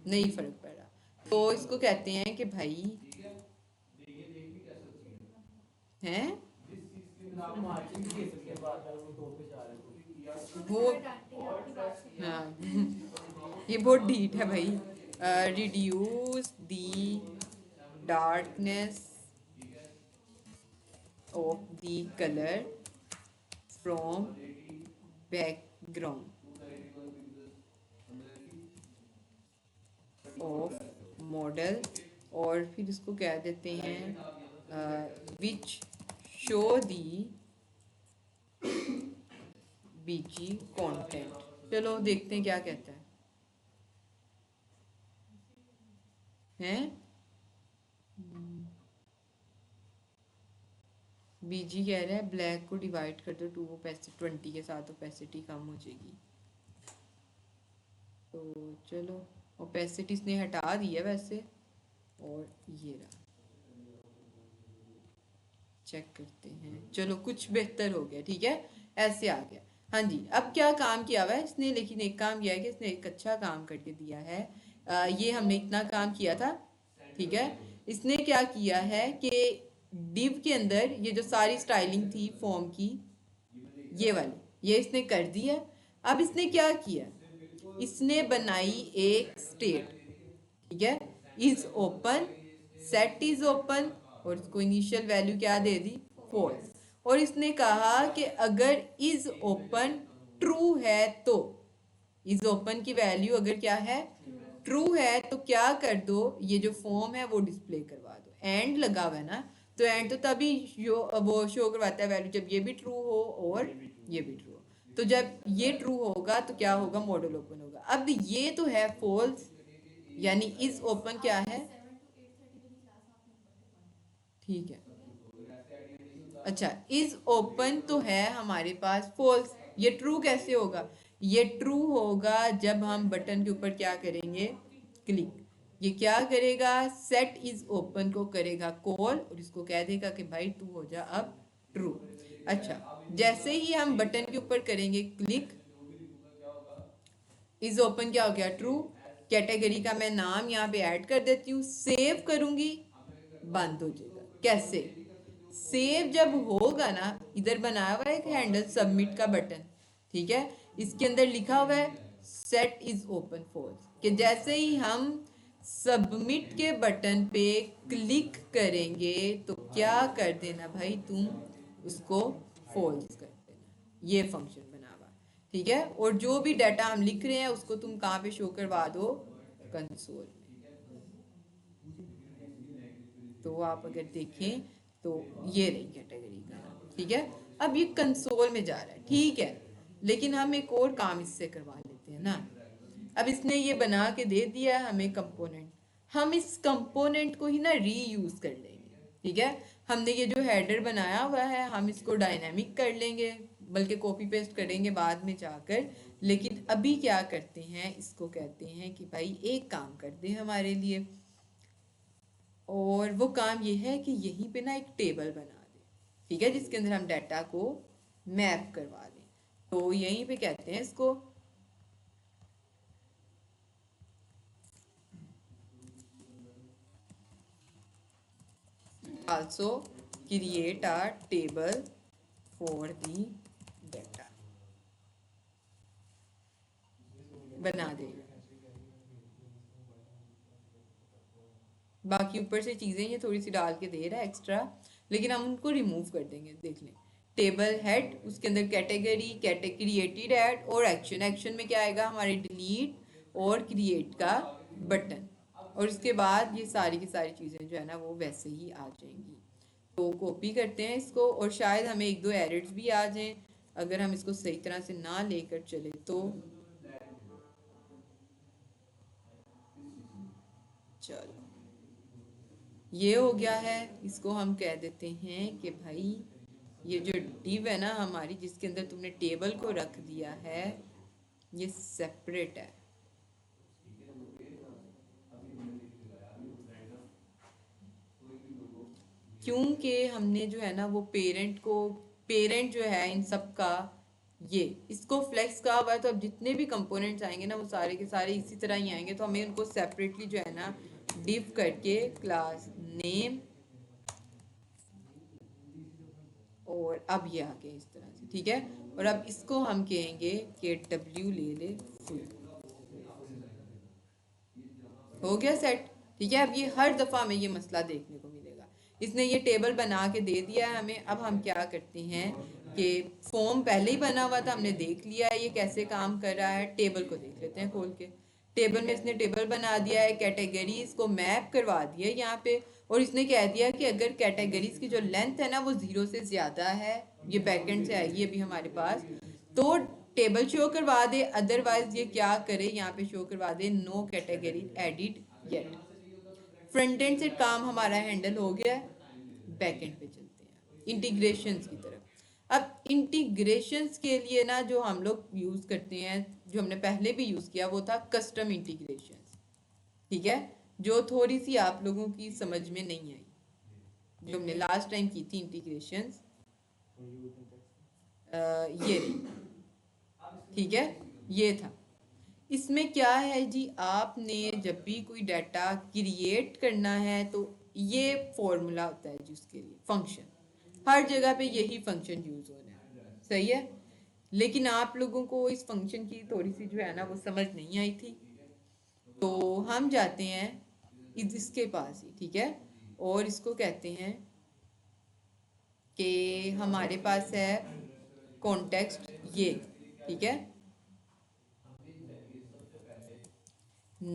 नहीं फ़र्क पड़ रहा, तो इसको कहते हैं कि भाई हैं वो, हाँ ये बहुत डीट है भाई। Reduce the darkness of the colour from background of model, और फिर इसको कह देते हैं which show the busy content. चलो देखते हैं क्या कहता है बीजी कह रहा है ब्लैक को डिवाइड कर दो 2 ओपेसिटी 20 के साथ, ओपेसिटी कम हो जाएगी। तो चलो ओपेसिटी इसने हटा दी है वैसे, और ये रहा, चेक करते हैं, चलो कुछ बेहतर हो गया, ठीक है, ऐसे आ गया। हाँ जी, अब क्या काम किया हुआ है इसने, लेकिन एक काम किया है कि इसने एक अच्छा काम करके दिया है। ये हमने इतना काम किया था, ठीक है, इसने क्या किया है कि डिव के अंदर ये जो सारी स्टाइलिंग थी फॉर्म की, ये वाली, ये इसने कर दी है। अब इसने क्या किया, इसने बनाई एक स्टेट, ठीक है, is open, set is open, और इसको इनिशियल वैल्यू क्या दे दी, फॉल्स, और इसने कहा कि अगर इज ओपन ट्रू है तो इज ओपन की वैल्यू अगर क्या है, ट्रू है, तो क्या कर दो, ये जो फॉर्म है वो डिस्प्ले करवा दो। एंड लगा हुआ है ना, तो एंड तो तभी वो शो करवाता है वैल्यू जब ये भी ट्रू हो और ये भी ट्रू हो। तो जब ये ट्रू होगा तो क्या होगा, मॉडल ओपन होगा। अब ये तो है फॉल्स, यानी इज ओपन क्या है, ठीक है, अच्छा इज ओपन तो है हमारे पास फॉल्स, ये ट्रू कैसे होगा, ये ट्रू होगा जब हम बटन के ऊपर क्या करेंगे, क्लिक, ये क्या करेगा, सेट इज ओपन को करेगा कॉल, और इसको कह देगा कि भाई तू हो जा अब ट्रू। अच्छा, जैसे ही हम बटन के ऊपर करेंगे क्लिक, इज ओपन क्या हो गया, ट्रू। कैटेगरी का मैं नाम यहाँ पे ऐड कर देती हूँ, सेव करूंगी, बंद हो जाएगा। कैसे सेव जब होगा ना, इधर बनाया हुआ है एक हैंडल सबमिट का बटन, ठीक है, इसके अंदर लिखा हुआ है सेट इज ओपन फॉल्स, कि जैसे ही हम सबमिट के बटन पे क्लिक करेंगे तो क्या कर देना भाई, तुम उसको फॉल्स कर देना, ये फंक्शन बना हुआ, ठीक है। और जो भी डाटा हम लिख रहे हैं उसको तुम कहाँ पे शो करवा दो, कंसोल में। तो आप अगर देखें तो ये रही कैटेगरी का नाम, ठीक है। अब ये कंसोल में जा रहा है, ठीक है, लेकिन हम एक और काम इससे करवा लेते हैं ना। अब इसने ये बना के दे दिया है हमें कंपोनेंट, हम इस कंपोनेंट को ही ना रीयूज कर लेंगे, ठीक है। हमने ये जो हेडर बनाया हुआ है हम इसको डायनामिक कर लेंगे, बल्कि कॉपी पेस्ट करेंगे बाद में जाकर, लेकिन अभी क्या करते हैं, इसको कहते हैं कि भाई एक काम कर दे हमारे लिए, और वो काम ये है कि यहीं पे ना एक टेबल बना दे, ठीक है, जिसके अंदर हम डाटा को मैप करवा दें। तो यहीं पे कहते हैं इसको also create a table for the data, बना देगा। बाकी ऊपर से चीज़ें ये थोड़ी सी डाल के दे रहा है एक्स्ट्रा, लेकिन हम उनको रिमूव कर देंगे। देख लें, टेबल हेड, उसके अंदर कैटेगरी, क्रिएटेड ऐड, और एक्शन। एक्शन में क्या आएगा, हमारे डिलीट और क्रिएट का बटन, और उसके बाद ये सारी की सारी चीज़ें जो है ना वो वैसे ही आ जाएंगी। तो कॉपी करते हैं इसको, और शायद हमें एक दो एरर्स भी आ जाएं अगर हम इसको सही तरह से ना लेकर चले तो। चलो ये हो गया है, इसको हम कह देते हैं कि भाई ये जो div है ना हमारी, जिसके अंदर तुमने टेबल को रख दिया है, ये सेपरेट है। क्योंकि हमने जो है ना वो पेरेंट जो है इन सब का, ये इसको फ्लेक्स कहा हुआ है, तो अब जितने भी कंपोनेंट्स आएंगे ना वो सारे के सारे इसी तरह ही आएंगे, तो हमें उनको सेपरेटली जो है ना डिव करके क्लास नेम, और अब ये आ गए इस तरह से, ठीक है। और अब इसको हम कहेंगे कि w ले फुल, हो गया सेट, ठीक है। अब ये हर दफ़ा हमें ये मसला देखने को मिलेगा। इसने ये टेबल बना के दे दिया है हमें। अब हम क्या करते हैं कि फॉर्म पहले ही बना हुआ था, हमने देख लिया है ये कैसे काम कर रहा है। टेबल को देख लेते हैं खोल के। टेबल में इसने टेबल बना दिया है, कैटेगरीज को मैप करवा दिया है यहाँ पे, और इसने कह दिया कि अगर कैटेगरीज की जो लेंथ है ना वो 0 से ज़्यादा है, ये बैकएंड से आएगी अभी हमारे पास, तो टेबल शो करवा दे, अदरवाइज ये क्या करे, यहाँ पे शो करवा they know category added yet. Front end से काम हमारा हैंडल हो गया है, बैक एंड पे चलते हैं इंटीग्रेशंस की तरफ। अब इंटीग्रेशंस के लिए ना जो हम लोग यूज़ करते हैं, जो हमने पहले भी यूज़ किया, वो था कस्टम इंटीग्रेशंस, ठीक है, जो थोड़ी सी आप लोगों की समझ में नहीं आई, जो हमने लास्ट टाइम की थी इंटीग्रेशंस, ये रही, ठीक है, ये था। इसमें क्या है जी, आपने जब भी कोई डाटा क्रिएट करना है तो ये फॉर्मूला होता है जी उसके लिए, फंक्शन, हर जगह पे यही फंक्शन यूज होना है, सही है। लेकिन आप लोगों को इस फंक्शन की थोड़ी सी जो है ना वो समझ नहीं आई थी, तो हम जाते हैं इसके पास ही, ठीक है, और इसको कहते हैं कि हमारे पास है कॉन्टेक्स्ट ये, ठीक है।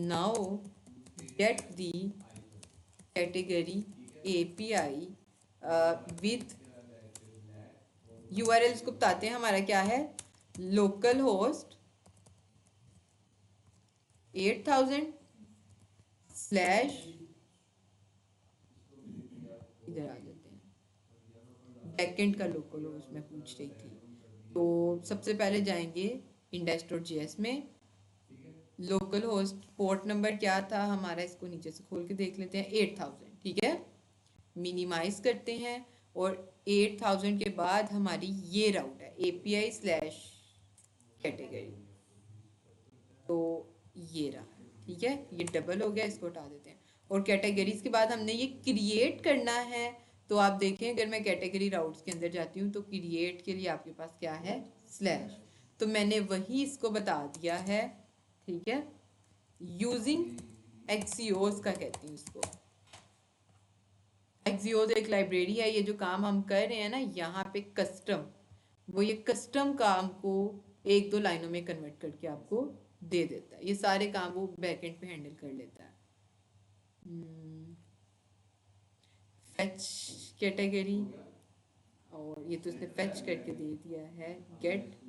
Now get the category API with URL। इसको बताते हैं हमारा क्या है, लोकल होस्ट 8000 स्लैश, इधर आ जाते हैं, बैकएंड का लोकल होस्ट मैं पूछ रही थी। तो सबसे पहले जाएंगे index.js में, लोकल होस्ट पोर्ट नंबर क्या था हमारा, इसको नीचे से खोल के देख लेते हैं, 8000, ठीक है। मिनिमाइज करते हैं, और 8000 के बाद हमारी ये राउट है API स्लैश कैटेगरी, तो ये रहा, ठीक है, ये डबल हो गया, इसको हटा देते हैं। और कैटेगरीज के बाद हमने ये क्रिएट करना है, तो आप देखें अगर मैं कैटेगरी राउट्स के अंदर जाती हूँ तो क्रिएट के लिए आपके पास क्या है, स्लैश, तो मैंने वही इसको बता दिया है, ठीक है, यूजिंग एक्सियोस का कहती हूँ इसको। एक्सियोस एक लाइब्रेरी है, ये जो काम हम कर रहे हैं ना यहाँ पे कस्टम, वो ये कस्टम काम को एक दो लाइनों में कन्वर्ट करके आपको दे देता है, ये सारे काम वो बैकएंड पे हैंडल कर लेता है। फेच कैटेगरी, और ये तो इसने फेच करके दे दिया है गेट,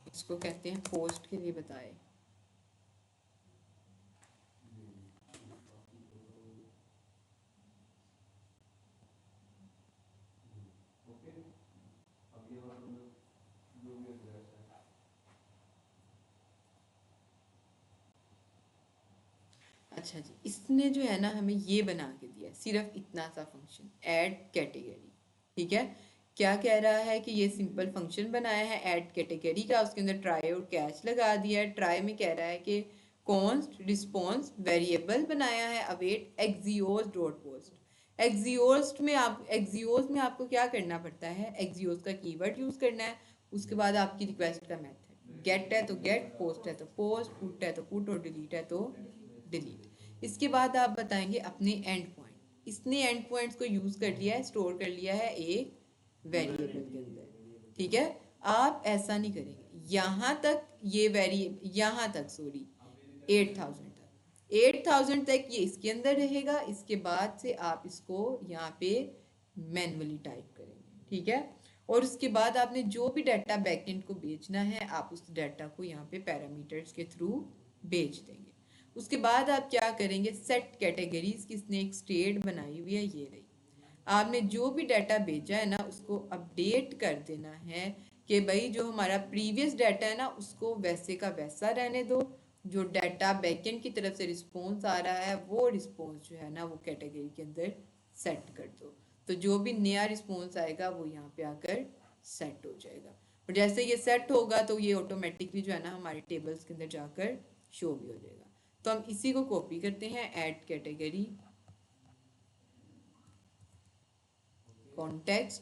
इसको कहते हैं पोस्ट के लिए बताए। अच्छा जी, इसने जो है ना हमें ये बना के दिया, सिर्फ इतना सा फंक्शन ऐड कैटेगरी, ठीक है। क्या कह रहा है कि ये सिंपल फंक्शन बनाया है ऐड कैटेगरी का, उसके अंदर ट्राई और कैच लगा दिया है। ट्राई में कह रहा है कि कॉन्स्ट रिस्पॉन्स वेरिएबल बनाया है await Axios dot post. Axios में आपको क्या करना पड़ता है, एक्सियोस का कीवर्ड यूज करना है, उसके बाद आपकी रिक्वेस्ट का मेथड, गेट है तो गेट, पोस्ट है तो पोस्ट, पुट है तो पुट, और डिलीट है तो डिलीट। इसके बाद आप बताएंगे अपने एंड पॉइंट, इसने एंड पॉइंट्स को यूज कर लिया है, स्टोर कर लिया है एक वेरिएबल के अंदर, ठीक है। आप ऐसा नहीं करेंगे, यहाँ तक ये यहाँ तक सॉरी 8000 तक ये इसके अंदर रहेगा। इसके बाद से आप इसको यहाँ पे मैन्युअली टाइप करेंगे, ठीक है। और उसके बाद आपने जो भी डाटा बैकएंड को भेजना है, आप उस डाटा को यहाँ पे पैरामीटर्स के थ्रू भेज देंगे। उसके बाद आप क्या करेंगे, सेट कैटेगरीज की इसने एक स्टेट बनाई हुई है, ये रही। आपने जो भी डाटा भेजा है ना, उसको अपडेट कर देना है कि भाई जो हमारा प्रीवियस डाटा है ना, उसको वैसे का वैसा रहने दो। जो डाटा बैकएंड की तरफ से रिस्पॉन्स आ रहा है, वो रिस्पॉन्स जो है ना, वो कैटेगरी के अंदर सेट कर दो। तो जो भी नया रिस्पॉन्स आएगा वो यहाँ पे आकर सेट हो जाएगा। और जैसे ये सेट होगा तो ये ऑटोमेटिकली जो है ना हमारे टेबल्स के अंदर जाकर शो भी हो जाएगा। तो हम इसी को कॉपी करते हैं, ऐड कैटेगरी कॉन्टेक्स्ट,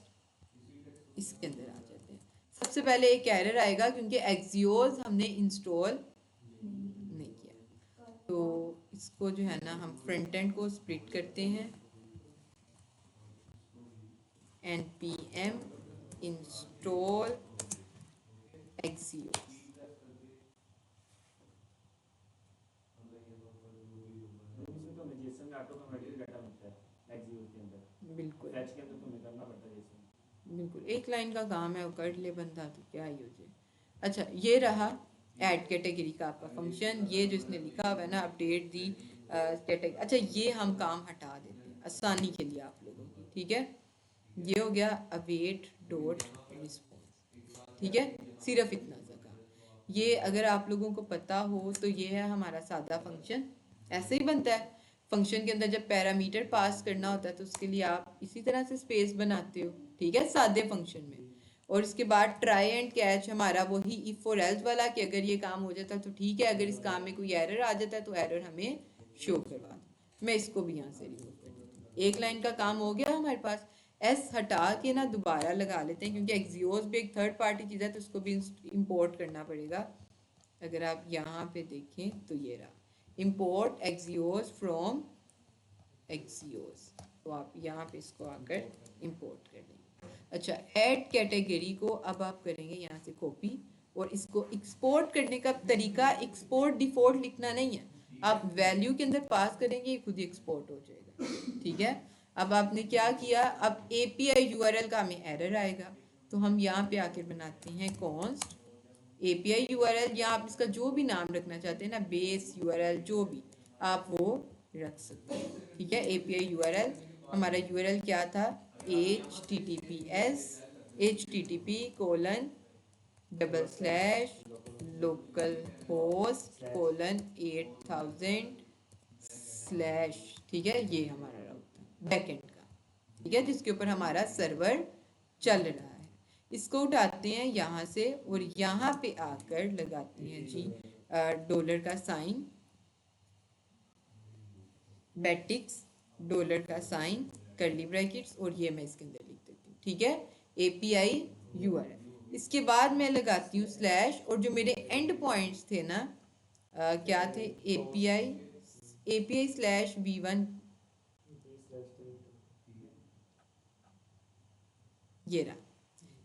इसके अंदर आ जाते हैं। सबसे पहले एक एरर आएगा क्योंकि एक्सियोस हमने इंस्टॉल नहीं किया। तो इसको जो है ना हम फ्रंट एंड को स्प्लिट करते हैं, npm install Axios। बिल्कुल एक लाइन का काम है, वो कर ले बंदा तो क्या ही हो जाए। अच्छा, ये रहा ऐड कैटेगरी का आपका फंक्शन। ये जो इसने लिखा हुआ है ना, अपडेट दी कैटेगरी। अच्छा, ये हम काम हटा देते हैं आसानी के लिए आप लोगों की, ठीक है। ये हो गया अवेट डॉट रिस्पॉन्स, ठीक है। सिर्फ इतना सा काम। ये अगर आप लोगों को पता हो तो ये है हमारा सादा फंक्शन। ऐसे ही बनता है फंक्शन के अंदर। जब पैरामीटर पास करना होता है तो उसके लिए आप इसी तरह से स्पेस बनाते हो, ठीक है, सादे फंक्शन में। और इसके बाद ट्राई एंड कैच हमारा वही इफ और एल्स वाला, कि अगर ये काम हो जाता है तो ठीक है, अगर इस काम में कोई एरर आ जाता है तो एरर हमें शो करवा दो। मैं इसको भी यहाँ से रिमूव कर देती हूँ। एक लाइन का काम हो गया हमारे पास। एस हटा के ना दोबारा लगा लेते हैं, क्योंकि एक्सियोस भी एक थर्ड पार्टी चीज़ है, तो उसको भी इंपोर्ट करना पड़ेगा। अगर आप यहाँ पे देखें तो ये रहा, इंपोर्ट एक्सियोस फ्रॉम एक्सियोस। तो आप यहाँ पे इसको आकर इंपोर्ट कर देंगे। अच्छा, ऐड कैटेगरी को अब आप करेंगे यहाँ से कॉपी, और इसको एक्सपोर्ट करने का तरीका, एक्सपोर्ट डिफॉल्ट लिखना नहीं है, आप वैल्यू के अंदर पास करेंगे, ये खुद ही एक्सपोर्ट हो जाएगा, ठीक है। अब आपने क्या किया, अब API URL का हमें एरर आएगा, तो हम यहाँ पे आके बनाते हैं कॉन्स्ट API URL, या आप इसका जो भी नाम रखना चाहते हैं ना, बेस URL, जो भी आप वो रख सकते हैं, ठीक है। API URL हमारा URL क्या था, https://localhost:8000/, ठीक है। ये हमारा राउटर बैकएंड का, ठीक है, जिसके ऊपर हमारा सर्वर चल रहा है। इसको उठाते हैं यहाँ से और यहाँ पे आकर लगाते हैं जी डॉलर का साइन, बैटिक्स डॉलर का साइन, कर्ली ब्रैकेट्स, और ये मैं इसके अंदर लिख देती हूँ, ठीक है, API URL। इसके बाद मैं लगाती हूँ स्लैश, और जो मेरे एंड पॉइंट्स थे ना, क्या थे, API/v1, ये रहा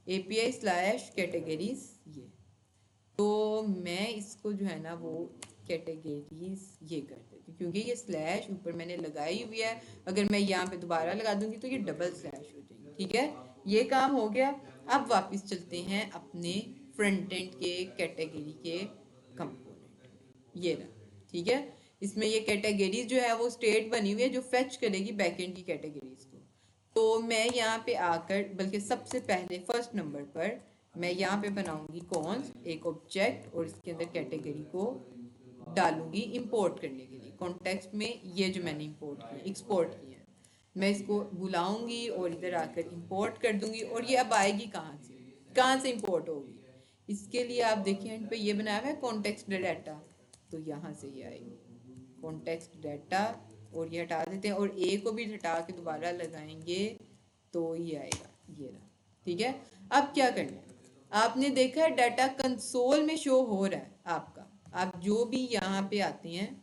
API/कैटेगरीज। ये तो मैं इसको जो है ना वो कैटेगरीज ये कर देती हूँ, क्योंकि ये स्लैश ऊपर मैंने लगाई हुई है। अगर मैं यहाँ पे दोबारा लगा दूंगी तो ये डबल स्लैश हो जाएगी, ठीक है। ये काम हो गया। अब वापस चलते हैं अपने फ्रंट एंड के कैटेगरी के कंपोनेंट, ये रहा, ठीक है। इसमें ये कैटेगरीज जो है वो स्टेट बनी हुई है जो फेच करेगी बैकएंड की कैटेगरीज को। तो मैं यहाँ पे आकर, बल्कि सबसे पहले फर्स्ट नंबर पर मैं यहाँ पे बनाऊंगी कॉन्स्ट एक ऑब्जेक्ट, और इसके अंदर कैटेगरी को डालूंगी इंपोर्ट करने के लिए। कॉन्टेक्स्ट में ये जो मैंने इंपोर्ट किया, एक्सपोर्ट किया, मैं इसको बुलाऊंगी और इधर आकर इंपोर्ट कर दूंगी। और ये अब आएगी कहाँ से इंपोर्ट होगी, इसके लिए आप देखिए एंड पे ये बनाया हुआ है कॉन्टेक्स्ट डाटा, तो यहाँ से ये आएगी कॉन्टेक्स्ट डाटा, और ये हटा देते हैं, और ए को भी हटा के दोबारा लगाएंगे तो ये आएगा, ये रहा, ठीक है। अब क्या करना है, आपने देखा है डाटा कंसोल में शो हो रहा है आपका। आप जो भी यहाँ पे आते हैं,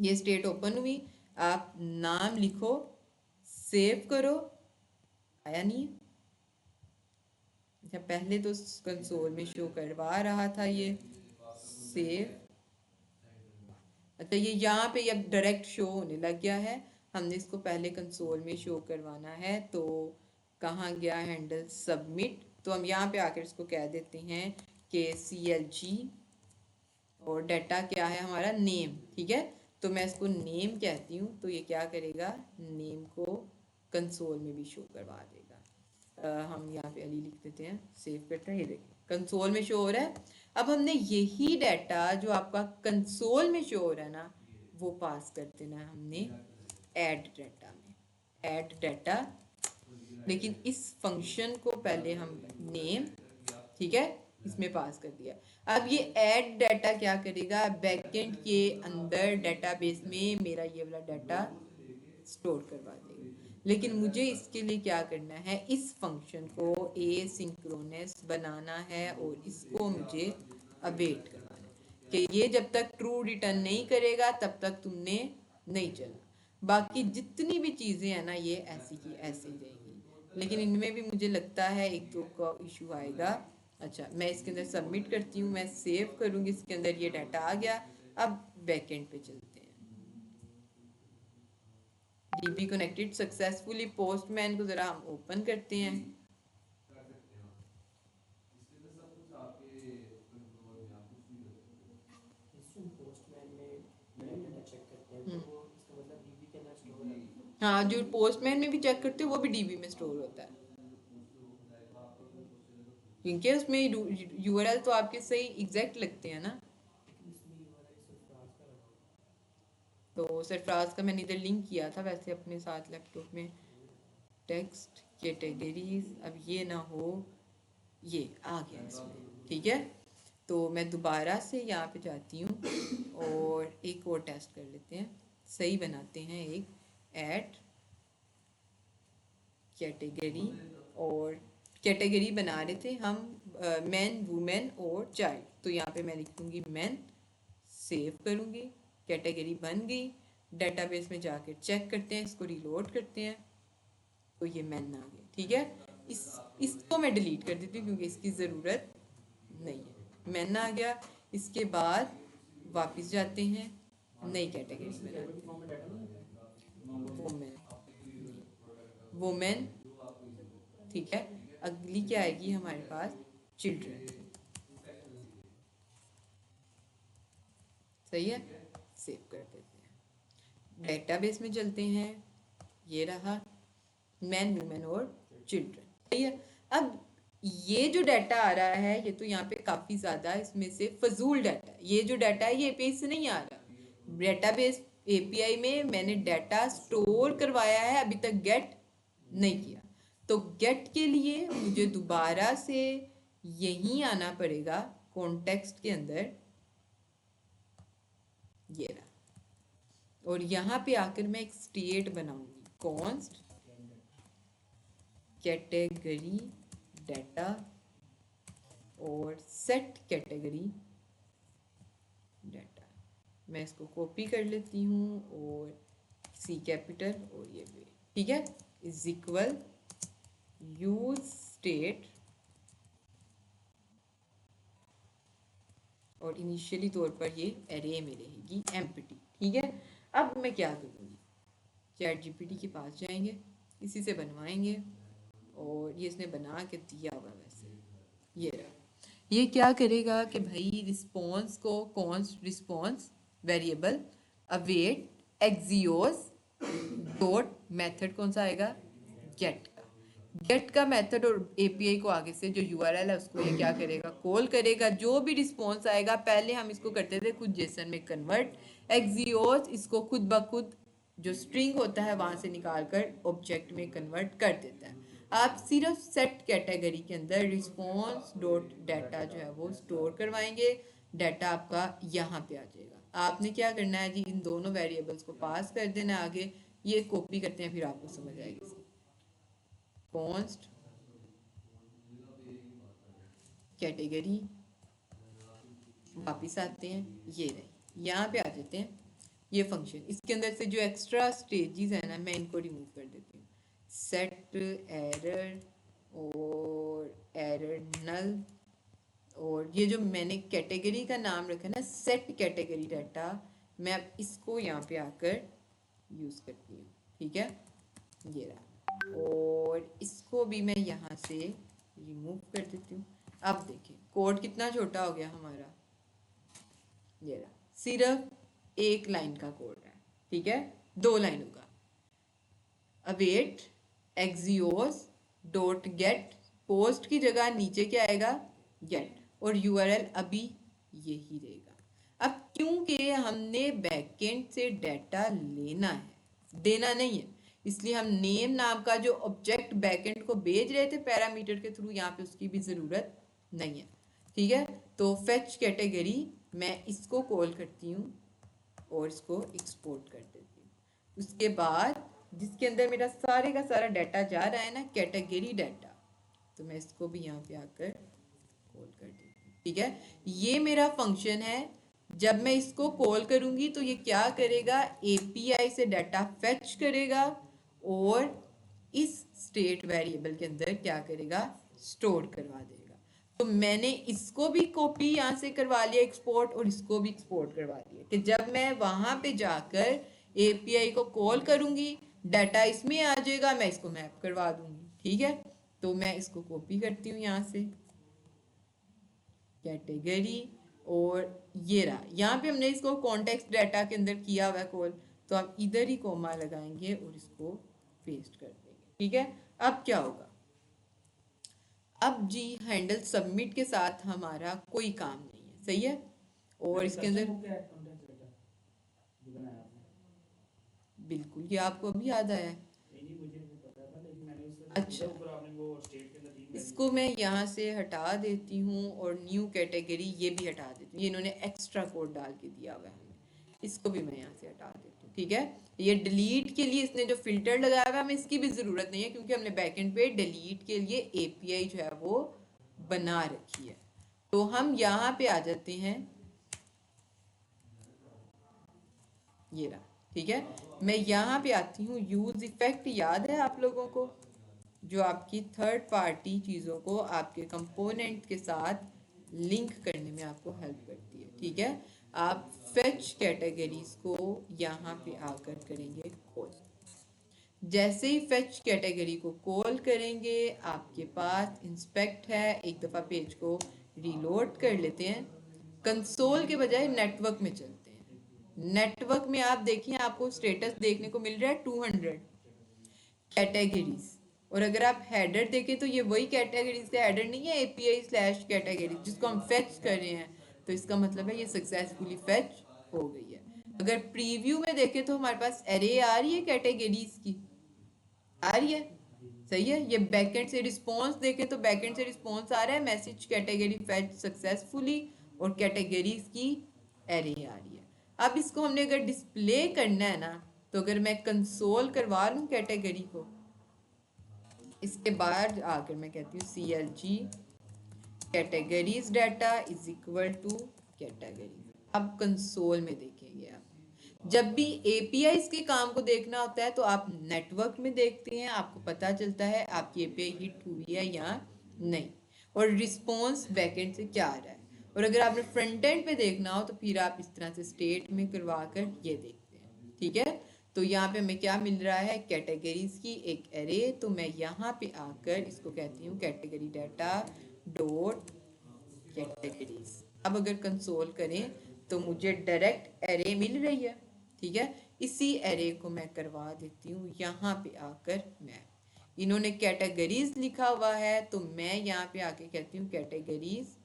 ये स्टेट ओपन हुई, आप नाम लिखो, सेव करो, आया नहीं है? अच्छा, पहले तो कंसोल में शो करवा रहा था ये सेव। अच्छा, ये यहाँ पे अब डायरेक्ट शो होने लग गया है। हमने इसको पहले कंसोल में शो करवाना है, तो कहाँ गया हैंडल सबमिट। तो हम यहाँ पे आकर इसको कह देते हैं कि CLG और डाटा क्या है हमारा नेम, ठीक है। तो मैं इसको नेम कहती हूँ, तो ये क्या करेगा, नेम को कंसोल में भी शो करवा देगा। हम यहाँ पे अली लिख देते हैं, सेव करते हैं, ये देखिए कंसोल में शो हो रहा है। अब हमने यही डाटा जो आपका कंसोल में शो हो रहा है ना, वो पास कर देना है हमने ऐड डाटा में, ऐड डाटा। लेकिन इस फंक्शन को पहले हम नेम, ठीक है, इसमें पास कर दिया। अब ये ऐड डाटा क्या करेगा, बैकएंड के अंदर डेटाबेस में मेरा ये वाला डाटा स्टोर करवा देगा। लेकिन मुझे इसके लिए क्या करना है, इस फंक्शन को एसिंक्रोनस बनाना है और इसको मुझे अवेट करवाना है कि ये जब तक ट्रू रिटर्न नहीं करेगा तब तक तुमने नहीं चलना। बाकी जितनी भी चीज़ें हैं ना, ये ऐसी की ऐसी रहेंगी। लेकिन इनमें भी मुझे लगता है एक दो का इशू आएगा। अच्छा, मैं इसके अंदर सबमिट करती हूँ, मैं सेव करूँगी, इसके अंदर ये डाटा आ गया। अब बैकएंड पे चलते हैं। DB कनेक्टेड सक्सेसफुली, पोस्टमैन को ज़रा हम ओपन करते हैं। हाँ, जो पोस्टमैन में भी चेक करते हो वो भी DB में स्टोर होता है, क्योंकि उसमें URL तो आपके सही एग्जैक्ट लगते हैं ना। तो सरफराज का मैंने इधर लिंक किया था वैसे अपने साथ लैपटॉप में, टेक्स्ट कैटेगरीज। अब ये ना हो, ये आ गया इसमें, ठीक है। तो मैं दोबारा से यहाँ पे जाती हूँ और एक और टेस्ट कर लेते हैं, सही बनाते हैं। एक ऐड कैटेगरी, और कैटेगरी बना रहे थे हम मैन, वुमेन और चाइल्ड। तो यहाँ पे मैं लिखूँगी मैन, सेव करूँगी, कैटेगरी बन गई। डेटाबेस में जाकर चेक करते हैं, इसको रिलोड करते हैं, तो ये मैन आ गया, ठीक है। इसको मैं डिलीट कर देती हूँ क्योंकि इसकी ज़रूरत नहीं है। मैन आ गया। इसके बाद वापस जाते हैं, नई कैटेगरी बनाते हैं, वुमेन, वुमेन, ठीक है। अगली क्या आएगी हमारे पास, चिल्ड्रन, सही है। सेव कर देते हैं, डेटाबेस में चलते हैं, ये रहा मैन, वुमेन और चिल्ड्रन, सही है। अब ये जो डाटा आ रहा है, ये तो यहाँ पे काफ़ी ज़्यादा इसमें से फजूल डाटा, ये जो डाटा है ये API से नहीं आ रहा। डेटाबेस API में मैंने डाटा स्टोर करवाया है, अभी तक गेट नहीं किया। तो गेट के लिए मुझे दोबारा से यहीं आना पड़ेगा, कॉन्टेक्स्ट के अंदर, ये रहा। और यहाँ पे आकर मैं एक स्टेट बनाऊंगी, कॉन्स्ट कैटेगरी डाटा और सेट कैटेगरी डाटा। मैं इसको कॉपी कर लेती हूँ और C कैपिटल और ये भी, ठीक है, इज इक्वल यूज स्टेट, और इनिशियली तौर पर ये एरे में रहेगी एम्प्टी, ठीक है। अब मैं क्या करूँगी, ChatGPT के पास जाएंगे, इसी से बनवाएंगे, और ये इसने बना के दिया हुआ वैसे, ये रहा। ये क्या करेगा कि भाई रिस्पॉन्स को const response variable await Axios dot method कौन सा आएगा, गेट का। गेट का मेथड और API को आगे से जो URL है उसको ये क्या करेगा, कॉल करेगा। जो भी रिस्पॉन्स आएगा, पहले हम इसको करते थे खुद जेसन में कन्वर्ट, एक्सियोस इसको खुद ब खुद जो स्ट्रिंग होता है वहाँ से निकाल कर ऑब्जेक्ट में कन्वर्ट कर देता है। आप सिर्फ सेट कैटेगरी के अंदर रिस्पॉन्स डॉट डाटा जो है वो स्टोर करवाएंगे, डाटा आपका यहाँ पे आ जाएगा। आपने क्या करना है जी, इन दोनों वेरिएबल्स को पास कर देना आगे, ये कॉपी करते हैं फिर आपको समझ आएगी। कॉन्स्ट कैटेगरी, वापिस आते हैं, ये रहे, यहाँ पे आ जाते हैं, ये फंक्शन, इसके अंदर से जो एक्स्ट्रा स्टेजेस है ना मैं इनको रिमूव कर देती हूँ, सेट एरर और एरर नल, और ये जो मैंने कैटेगरी का नाम रखा है ना सेट कैटेगरी डाटा, मैं अब इसको यहाँ पे आकर यूज़ करती हूँ, ठीक है, ये रहा, और इसको भी मैं यहाँ से रिमूव कर देती हूँ। अब देखिए कोड कितना छोटा हो गया हमारा, ये रहा, सिर्फ एक लाइन का कोड है, ठीक है, 2 लाइनों का, await Axios dot gate, post की जगह नीचे क्या आएगा गेट, और यूआरएल अभी यही रहेगा। अब क्योंकि हमने बैकएंड से डाटा लेना है, देना नहीं है, इसलिए हम नेम नाम का जो ऑब्जेक्ट बैकएंड को भेज रहे थे पैरामीटर के थ्रू, यहाँ पे उसकी भी ज़रूरत नहीं है, ठीक है। तो फेच कैटेगरी मैं इसको कॉल करती हूँ और इसको एक्सपोर्ट कर देती हूँ। उसके बाद जिसके अंदर मेरा सारे का सारा डाटा जा रहा है ना कैटेगरी डाटा, तो मैं इसको भी यहाँ पे आकर कॉल कर देती हूँ, ठीक है। ये मेरा फंक्शन है, जब मैं इसको कॉल करूँगी तो ये क्या करेगा, एपीआई से डाटा फेच करेगा और इस स्टेट वेरिएबल के अंदर क्या करेगा, स्टोर करवा देगा। तो मैंने इसको भी कॉपी यहाँ से करवा लिया एक्सपोर्ट, और इसको भी एक्सपोर्ट करवा दिया कि जब मैं वहाँ पे जाकर एपीआई को कॉल करूँगी डाटा इसमें आ जाएगा, मैं इसको मैप करवा दूंगी, ठीक है। तो मैं इसको कॉपी करती हूँ यहाँ से कैटेगरी, और ये रहा, यहाँ पे हमने इसको कॉन्टेक्स्ट डाटा के अंदर किया हुआ है कॉल, तो हम इधर ही कोमा लगाएंगे और इसको पेस्ट कर देंगे, ठीक है। अब क्या होगा, अब जी हैंडल सबमिट के साथ हमारा कोई काम नहीं है, सही है, और इसके अंदर बिल्कुल ये आपको अभी याद आया है, अच्छा इसको मैं यहाँ से हटा देती हूँ और न्यू कैटेगरी ये भी हटा देती हूँ, ये इन्होंने एक्स्ट्रा कोड डाल के दिया हुआ है हमें, इसको भी मैं यहाँ से हटा देती हूँ, ठीक है। ये डिलीट के लिए इसने जो फिल्टर लगाया हुआ है हमें इसकी भी ज़रूरत नहीं है, क्योंकि हमने बैकएंड पे डिलीट के लिए एपीआई जो है वो बना रखी है। तो हम यहाँ पे आ जाते हैं, ये रहा, ठीक है। मैं यहाँ पे आती हूँ, यूज इफेक्ट याद है आप लोगों को, जो आपकी थर्ड पार्टी चीज़ों को आपके कंपोनेंट के साथ लिंक करने में आपको हेल्प करती है, ठीक है। आप फेच कैटेगरीज को यहाँ पे आकर करेंगे कॉल, जैसे ही फेच कैटेगरी को कॉल करेंगे आपके पास इंस्पेक्ट है, एक दफ़ा पेज को रीलोड कर लेते हैं, कंसोल के बजाय नेटवर्क में चलते हैं। नेटवर्क में आप देखिए आपको स्टेटस देखने को मिल रहा है 200 कैटेगरीज, और अगर आप हेडर देखें तो ये वही कैटेगरीज का हेडर नहीं है API/कैटेगरी जिसको हम फेच कर रहे हैं, तो इसका मतलब है ये सक्सेसफुली फेच हो गई है। अगर प्रीव्यू में देखें तो हमारे पास एरे आ रही है कैटेगरीज की, आ रही है, सही है। ये बैकएंड से रिस्पॉन्स देखें तो बैकएंड से रिस्पॉन्स आ रहा है, मैसेज कैटेगरी फेच सक्सेसफुली, और कैटेगरीज की एरे आ रही है। अब इसको हमने अगर डिस्प्ले करना है ना, तो अगर मैं कंसोल करवा लूँ कैटेगरी को, इसके बाद आकर मैं कहती हूँ CLG categories data is equal to category. अब कंसोल में देखेंगे आप, जब भी APIs के काम को देखना होता है तो आप नेटवर्क में देखते हैं, आपको पता चलता है आपकी API हिट हुई है या नहीं, और रिस्पॉन्स बैकएंड से क्या आ रहा है। और अगर आपने फ्रंट एंड पे देखना हो तो फिर आप इस तरह से स्टेट में करवा कर ये देखते हैं, ठीक है। तो यहाँ पे हमें क्या मिल रहा है, कैटेगरीज की एक एरे, तो मैं यहाँ पे आकर इसको कहती हूँ कैटेगरी डाटा डॉट कैटेगरीज। अब अगर कंसोल करें तो मुझे डायरेक्ट एरे मिल रही है, ठीक है। इसी एरे को मैं करवा देती हूँ यहाँ पे आकर मैप। इन्होंने कैटेगरीज लिखा हुआ है तो मैं यहाँ पे आके कहती हूँ कैटेगरीज,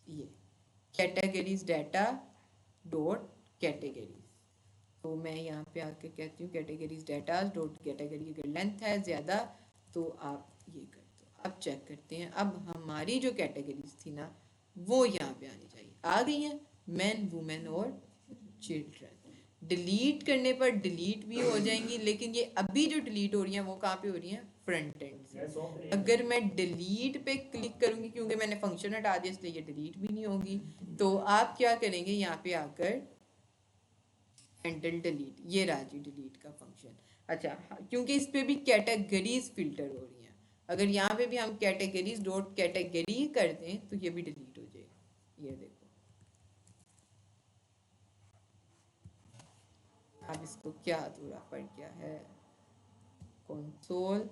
ये कैटेगरीज डाटा डॉट कैटेगरीज, तो मैं यहाँ पे आके कहती हूँ कैटेगरीज डाटा डॉट कैटेगरी। अगर लेंथ है ज़्यादा तो आप ये कर दो। अब चेक करते हैं, अब हमारी जो कैटेगरीज थी ना वो यहाँ पे आनी चाहिए, आ गई हैं, मैन वुमेन और चिल्ड्रन। डिलीट करने पर डिलीट भी हो जाएंगी, लेकिन ये अभी जो डिलीट हो रही हैं वो कहाँ पे हो रही हैं, फ्रंट एंड से। अगर मैं डिलीट पे क्लिक करूंगी, क्योंकि मैंने फंक्शन हटा दिया इसलिए ये डिलीट भी नहीं होगी, तो आप क्या करेंगे यहाँ पे आकर हैंडल डिलीट, ये रहा जी डिलीट का फंक्शन। अच्छा, क्योंकि इस पे भी कैटेगरीज फिल्टर हो रही हैं, अगर यहाँ पे भी हम कैटेगरीज डॉट कैटेगरी कर दें तो ये भी डिलीट हो जाएगी। ये देखो, अब इसको क्या अधूरा पड़ गया है, कंसोल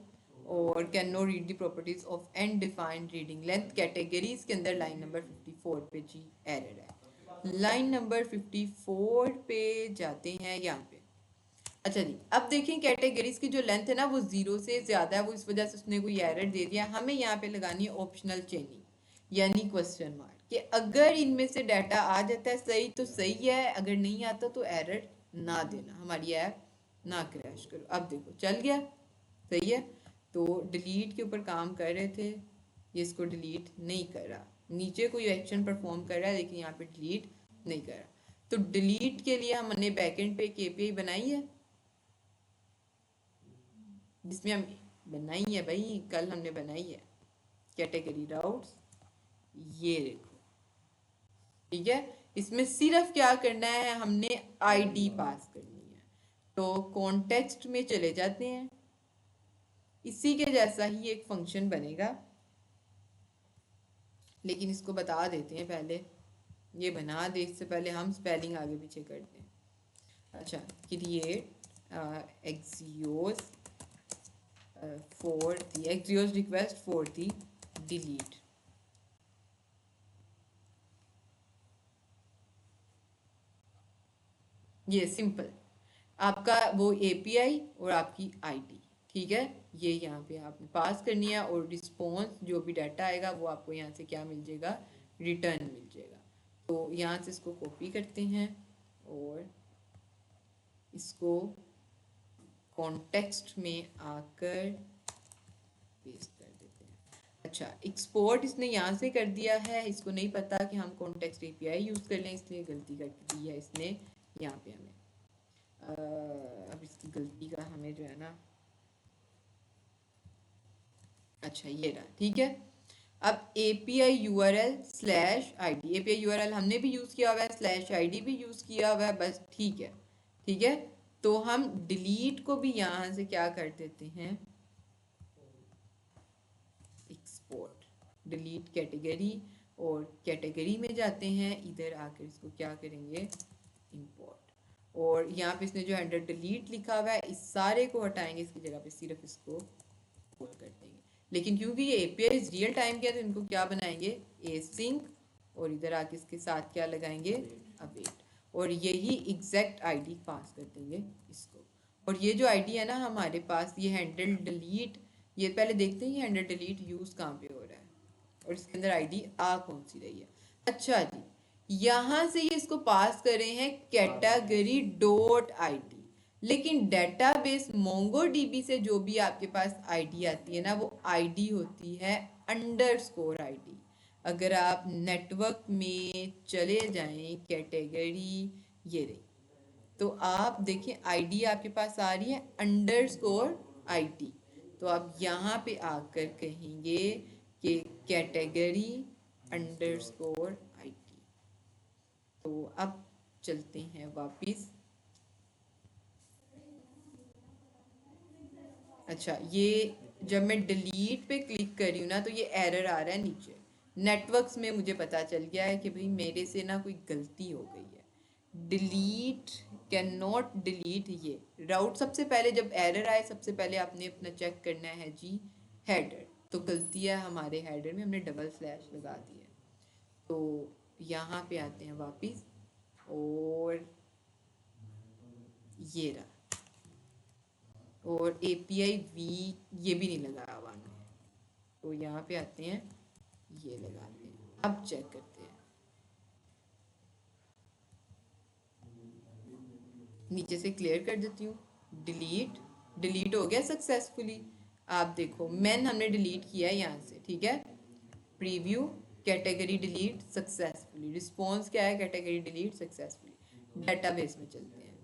और can no read the properties of undefined reading length categories के अंदर लाइन नंबर 54 पे जी एरर है। लाइन नंबर 54 पे जाते हैं यहाँ पे। अच्छा जी, अब देखें कैटेगरीज की जो लेंथ है ना वो 0 से ज़्यादा है, वो इस वजह से उसने कोई एरर दे दिया। हमें यहाँ पे लगानी है ऑप्शनल चेनिंग, यानी क्वेश्चन मार्क, कि अगर इनमें से डाटा आ जाता है सही तो सही है, अगर नहीं आता तो एरर ना देना, हमारी ऐप ना क्रैश करो। अब देखो चल गया, सही है। तो डिलीट के ऊपर काम कर रहे थे, ये इसको डिलीट नहीं कर रहा, नीचे कोई एक्शन परफॉर्म कर रहा है लेकिन यहाँ पे डिलीट नहीं कर रहा। तो डिलीट के लिए हमने बैकएंड पे एक एपीआई बनाई है, जिसमें हम बनाई है भाई, कल हमने बनाई है कैटेगरी राउट्स, ये देखो, ठीक है। इसमें सिर्फ क्या करना है, हमने आईडी पास करनी है। तो कॉन्टेक्स्ट में चले जाते हैं, इसी के जैसा ही एक फंक्शन बनेगा, लेकिन इसको बता देते हैं पहले, ये बना दे इससे पहले हम स्पेलिंग आगे पीछे करते हैं। अच्छा, create Axios for the Axios request for the delete। ये सिंपल आपका वो एपीआई और आपकी आईडी, ठीक है, ये यहाँ पे आपने पास करनी है, और रिस्पॉन्स जो भी डाटा आएगा वो आपको यहाँ से क्या मिल जाएगा, रिटर्न मिल जाएगा। तो यहाँ से इसको कॉपी करते हैं और इसको कॉन्टेक्स्ट में आकर पेस्ट कर देते हैं। अच्छा, एक्सपोर्ट इसने यहाँ से कर दिया है, इसको नहीं पता कि हम कॉन्टेक्स्ट एपीआई यूज़ कर लें, इसलिए गलती कर दी है इसने यहाँ पे हमें। अब इसकी गलती का हमें जो है ना, अच्छा ये रहा, ठीक है। अब API URL slash ID, API URL हमने भी यूज़ किया हुआ है, स्लैश ID भी यूज़ किया हुआ है, बस ठीक है, ठीक है। तो हम डिलीट को भी यहाँ से क्या कर देते हैं, एक्सपोर्ट डिलीट कैटेगरी, और कैटेगरी में जाते हैं, इधर आकर इसको क्या करेंगे, इंपोर्ट, और यहाँ पे इसने जो अंडर डिलीट लिखा हुआ है इस सारे को हटाएंगे, इसकी जगह पे सिर्फ इसको कोड कर देंगे। लेकिन क्योंकि ये एपीआई रियल टाइम के है तो इनको क्या बनाएंगे, एसिंक, और इधर आके इसके साथ क्या लगाएंगे, अवेट, और यही एग्जैक्ट आईडी पास कर देंगे इसको। और ये जो आईडी है ना हमारे पास, ये हैंडल डिलीट, ये पहले देखते हैं ये हैंडल डिलीट यूज़ कहाँ पे हो रहा है, और इसके अंदर आईडी आ कौन सी रही है। अच्छा जी, यहाँ से ये इसको पास कर रहे हैं कैटेगरी डॉट आईडी, लेकिन डेटाबेस मोंगोडीबी से जो भी आपके पास आईडी आती है ना, वो आईडी होती है अंडरस्कोर आईडी। अगर आप नेटवर्क में चले जाएं, कैटेगरी ये रही, तो आप देखें आईडी आपके पास आ रही है अंडरस्कोर आईडी, तो आप यहाँ पे आकर कहेंगे कि कैटेगरी अंडरस्कोर आईडी। तो अब चलते हैं वापिस। अच्छा, ये जब मैं डिलीट पे क्लिक कर रही हूँ ना तो ये एरर आ रहा है नीचे, नेटवर्क्स में मुझे पता चल गया है कि भाई मेरे से ना कोई गलती हो गई है, डिलीट कैन नॉट डिलीट। ये राउट सबसे पहले जब एरर आए सबसे पहले आपने अपना चेक करना है जी हेडर, तो गलती है हमारे हेडर में, हमने डबल स्लैश लगा दिया। तो यहाँ पे आते हैं वापिस, और ये रहा, और API वी ये भी नहीं लगाया हुआ हमने, तो यहाँ पे आते हैं, ये लगाते हैं। अब चेक करते हैं, नीचे से क्लियर कर देती हूँ, डिलीट हो गया सक्सेसफुली। आप देखो मैन हमने डिलीट किया है यहाँ से, ठीक है, preview category delete successfully, response क्या है, कैटेगरी डिलीट सक्सेसफुली। डेटाबेस में चलते हैं,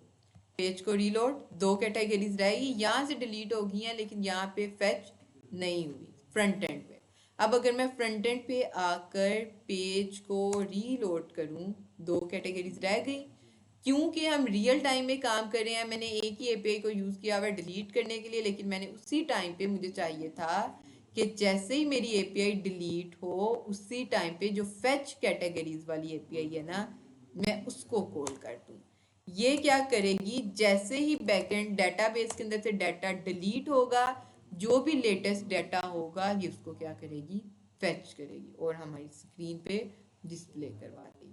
पेज को रीलोड, 2 कैटेगरीज रहेगी, यहाँ से डिलीट हो गई हैं, लेकिन यहाँ पे फेच नहीं हुई फ्रंट एंड पे। अब अगर मैं फ्रंट एंड पे आकर पेज को रीलोड करूं, 2 कैटेगरीज रह गई। क्योंकि हम रियल टाइम में काम कर रहे हैं, मैंने एक ही एपीआई को यूज़ किया हुआ डिलीट करने के लिए, लेकिन मैंने उसी टाइम पे मुझे चाहिए था कि जैसे ही मेरी एपीआई डिलीट हो उसी टाइम पे जो फेच कैटेगरीज वाली एपीआई है ना, मैं उसको कॉल कर दूं। ये क्या करेगी, जैसे ही बैकएंड डेटाबेस के अंदर से डाटा डिलीट होगा, जो भी लेटेस्ट डाटा होगा ये उसको क्या करेगी, फेच करेगी और हमारी स्क्रीन पे डिस्प्ले करवा देगी।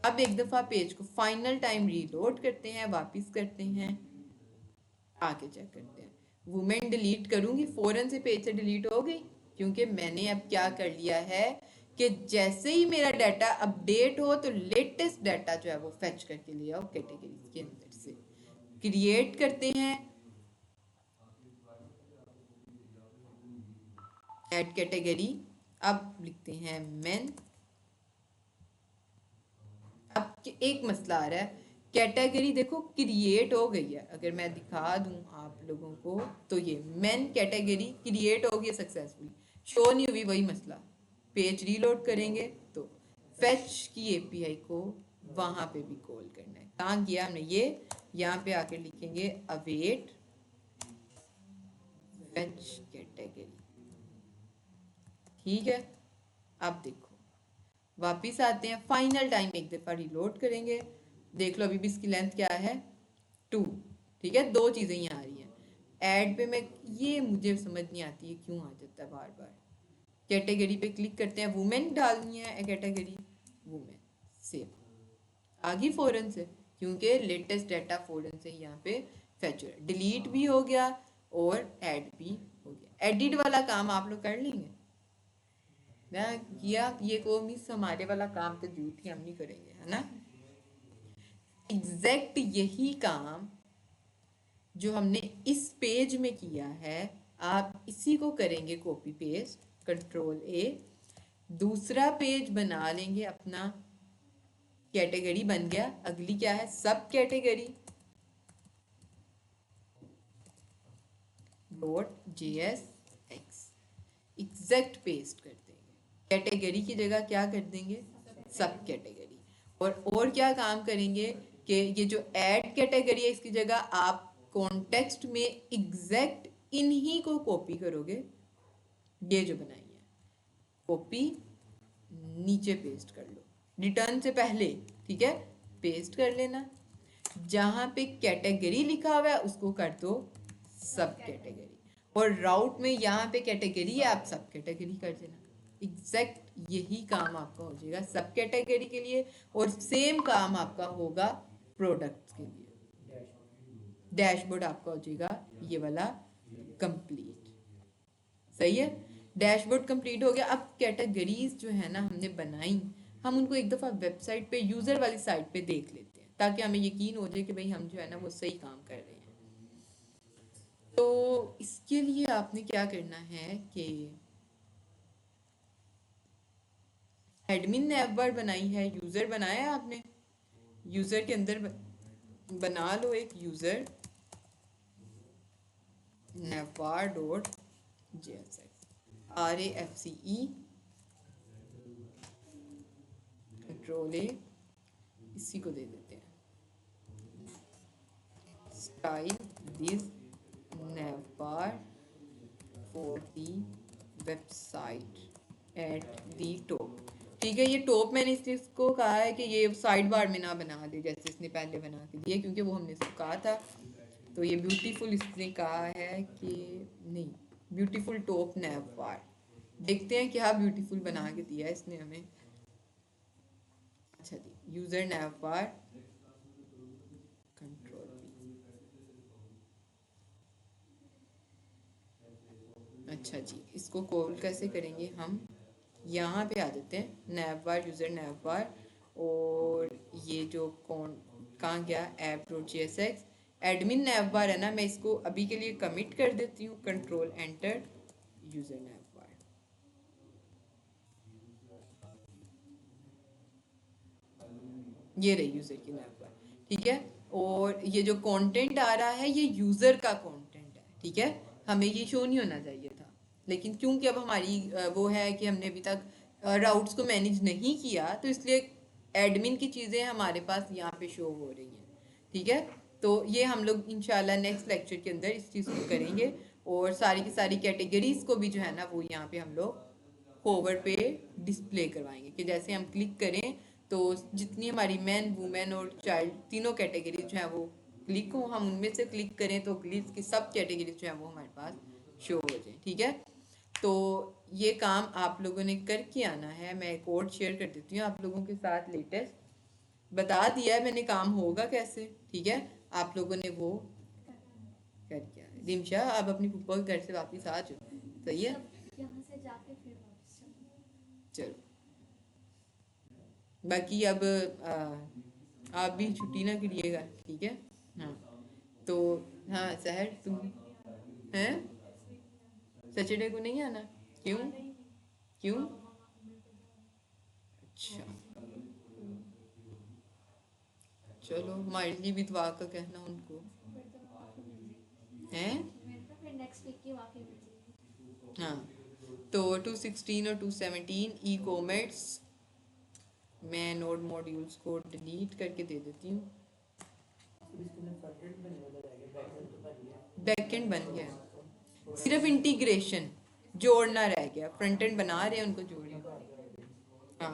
अब एक दफ़ा पेज को फाइनल टाइम रीलोड करते हैं, वापस करते हैं, आगे चेक करते हैं। वुमेन डिलीट करूंगी, फौरन से पेज से डिलीट हो गई, क्योंकि मैंने अब क्या कर लिया है कि जैसे ही मेरा डाटा अपडेट हो तो लेटेस्ट डाटा जो है वो फेच करके ले आओ कैटेगरीज के अंदर से। क्रिएट करते हैं, ऐड कैटेगरी, अब लिखते हैं मेन। अब एक मसला आ रहा है, कैटेगरी देखो क्रिएट हो गई है, अगर मैं दिखा दूं आप लोगों को तो ये मेन कैटेगरी क्रिएट हो गई सक्सेसफुली, शो नहीं हुई, वही मसला। पेज रीलोड करेंगे तो फेच की एपीआई को वहां पे भी कॉल करना है। कहाँ किया हमने ये, यहाँ पे आकर लिखेंगे अवेट फेच कैटेगरी, ठीक है। अब देखो वापिस आते हैं, फाइनल टाइम एक दफा रिलोड करेंगे, देख लो अभी भी इसकी लेंथ क्या है 2, ठीक है। 2 चीजें यहाँ आ रही हैं। ऐड पे मैं, ये मुझे समझ नहीं आती है क्यों आ जाता है बार बार। कैटेगरी पे क्लिक करते हैं, वुमेन डालनी है कैटेगरी, वुमेन, सेव आ गई फौरन से, क्योंकि लेटेस्ट डाटा फौरन से यहाँ पे फेच हो रहा है। डिलीट भी हो गया और ऐड भी हो गया। एडिट वाला काम आप लोग कर लेंगे ना, किया ये को मिस हमारे वाला काम तो झूठी हम नहीं करेंगे, है ना। एग्जैक्ट यही काम जो हमने इस पेज में किया है, आप इसी को करेंगे कॉपी पेस्ट, कंट्रोल ए, दूसरा पेज बना लेंगे अपना, कैटेगरी बन गया। अगली क्या है, सब कैटेगरी .jsx, एग्जैक्ट पेस्ट कर देंगे, कैटेगरी की जगह क्या कर देंगे, सब कैटेगरी। और क्या काम करेंगे कि ये जो ऐड कैटेगरी है इसकी जगह आप कॉन्टेक्स्ट में एग्जैक्ट इन्हीं को कॉपी करोगे, ये जो बनाई है कॉपी, नीचे पेस्ट कर लो, रिटर्न से पहले, ठीक है, पेस्ट कर लेना। जहां पे कैटेगरी लिखा हुआ है उसको कर दो सब कैटेगरी, और राउट में यहाँ पे कैटेगरी है, आप सब कैटेगरी कर देना। एग्जैक्ट यही काम आपका हो जाएगा सब कैटेगरी के लिए, और सेम काम आपका होगा प्रोडक्ट्स के लिए। डैशबोर्ड आपका हो जाएगा ये वाला कंप्लीट, सही है। डैशबोर्ड कंप्लीट हो गया। अब कैटेगरीज जो है ना हमने बनाई, हम उनको एक दफ़ा वेबसाइट पे यूज़र वाली साइट पे देख लेते हैं, ताकि हमें यकीन हो जाए कि भाई हम जो है ना वो सही काम कर रहे हैं। तो इसके लिए आपने क्या करना है कि एडमिन नैवबार बनाई है, यूज़र बनाया है आपने, यूज़र के अंदर बना लो एक यूज़र navbar.jsx, RAFCE, कंट्रोल ए, इसी को दे देते हैं style this navbar for the website at the top, ठीक है। ये टॉप मैंने इसको कहा है कि ये साइड बार में ना बना दे जैसे इसने पहले बना के दिया, क्योंकि वो हमने इसको कहा था। तो ये ब्यूटीफुल इसने कहा है कि नहीं, ब्यूटीफुल टॉप नैव बार, देखते हैं क्या ब्यूटीफुल बना के दिया है इसने हमें। अच्छा जी, यूजर नैव बार, कंट्रोल बी, अच्छा जी, इसको कॉल कैसे करेंगे हम, यहाँ पे आ जाते हैं नैव बार, यूजर नैव बार, और ये जो कहाँ गया app.jsx, एडमिन नैव बार है ना, मैं इसको अभी के लिए कमिट कर देती हूँ, कंट्रोल एंटर, यूजर नैव बार, ये रही यूजर की नैव बार, ठीक है। और ये जो कंटेंट आ रहा है ये यूजर का कंटेंट है, ठीक है, हमें ये शो नहीं होना चाहिए था। लेकिन क्योंकि अब हमारी वो है कि हमने अभी तक राउट्स को मैनेज नहीं किया, तो इसलिए एडमिन की चीज़ें हमारे पास यहाँ पे शो हो रही हैं। ठीक है, तो ये हम लोग इंशाल्लाह नेक्स्ट लेक्चर के अंदर इस चीज़ को करेंगे, और सारी की सारी कैटेगरीज को भी जो है ना वो यहाँ पे हम लोग होवर पे डिस्प्ले करवाएंगे कि जैसे हम क्लिक करें तो जितनी हमारी मैन, वुमेन और चाइल्ड तीनों कैटेगरीज जो है वो क्लिक हो, हम उनमें से क्लिक करें तो ग्लिस की सब कैटेगरीज जो है वो हमारे पास शो हो जाए। ठीक है, तो ये काम आप लोगों ने करके आना है। मैं कोड शेयर कर देती हूँ आप लोगों के साथ, लेटेस्ट बता दिया है मैंने काम होगा कैसे। ठीक है, आप लोगों ने वो करके आना। रिमशा आप अपनी पुप्पा के घर से वापस आ जाओ, सही है, यहाँ से जाके फिर वापस चलो। बाकी अब आप भी छुट्टी ना करिएगा, ठीक है। हाँ तो हाँ सहर तुम हैं सैटरडे को नहीं आना? क्यों क्यों? अच्छा चलो, हमारे लिए भी दुआ का कहना उनको हैं। फिर नेक्स्ट वीक की वाकई बचेगी। हाँ तो 216 और 217 ई कॉमर्स मैं नोड मॉड्यूल्स को डिलीट करके दे देती हूँ। बैकएंड बन गया, सिर्फ इंटीग्रेशन जोड़ना रह गया। फ्रंट एंड बना रहे हैं, उनको जोड़िए। हाँ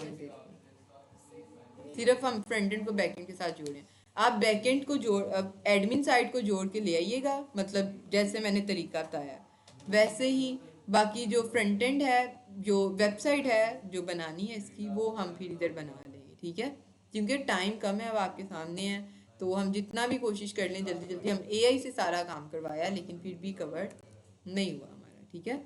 सिर्फ हम फ्रंट एंड को बैकएंड के साथ जोड़ें। आप बैकएंड को जोड़, एडमिन साइड को जोड़ के ले आइएगा, मतलब जैसे मैंने तरीका बताया वैसे ही। बाकी जो फ्रंट एंड है, जो वेबसाइट है जो बनानी है इसकी, वो हम फिर इधर बना लेंगे। ठीक है, क्योंकि टाइम कम है, अब आपके सामने है, तो हम जितना भी कोशिश कर लें जल्दी जल्दी। हम एआई से सारा काम करवाया लेकिन फिर भी कवर नहीं हुआ हमारा। ठीक है,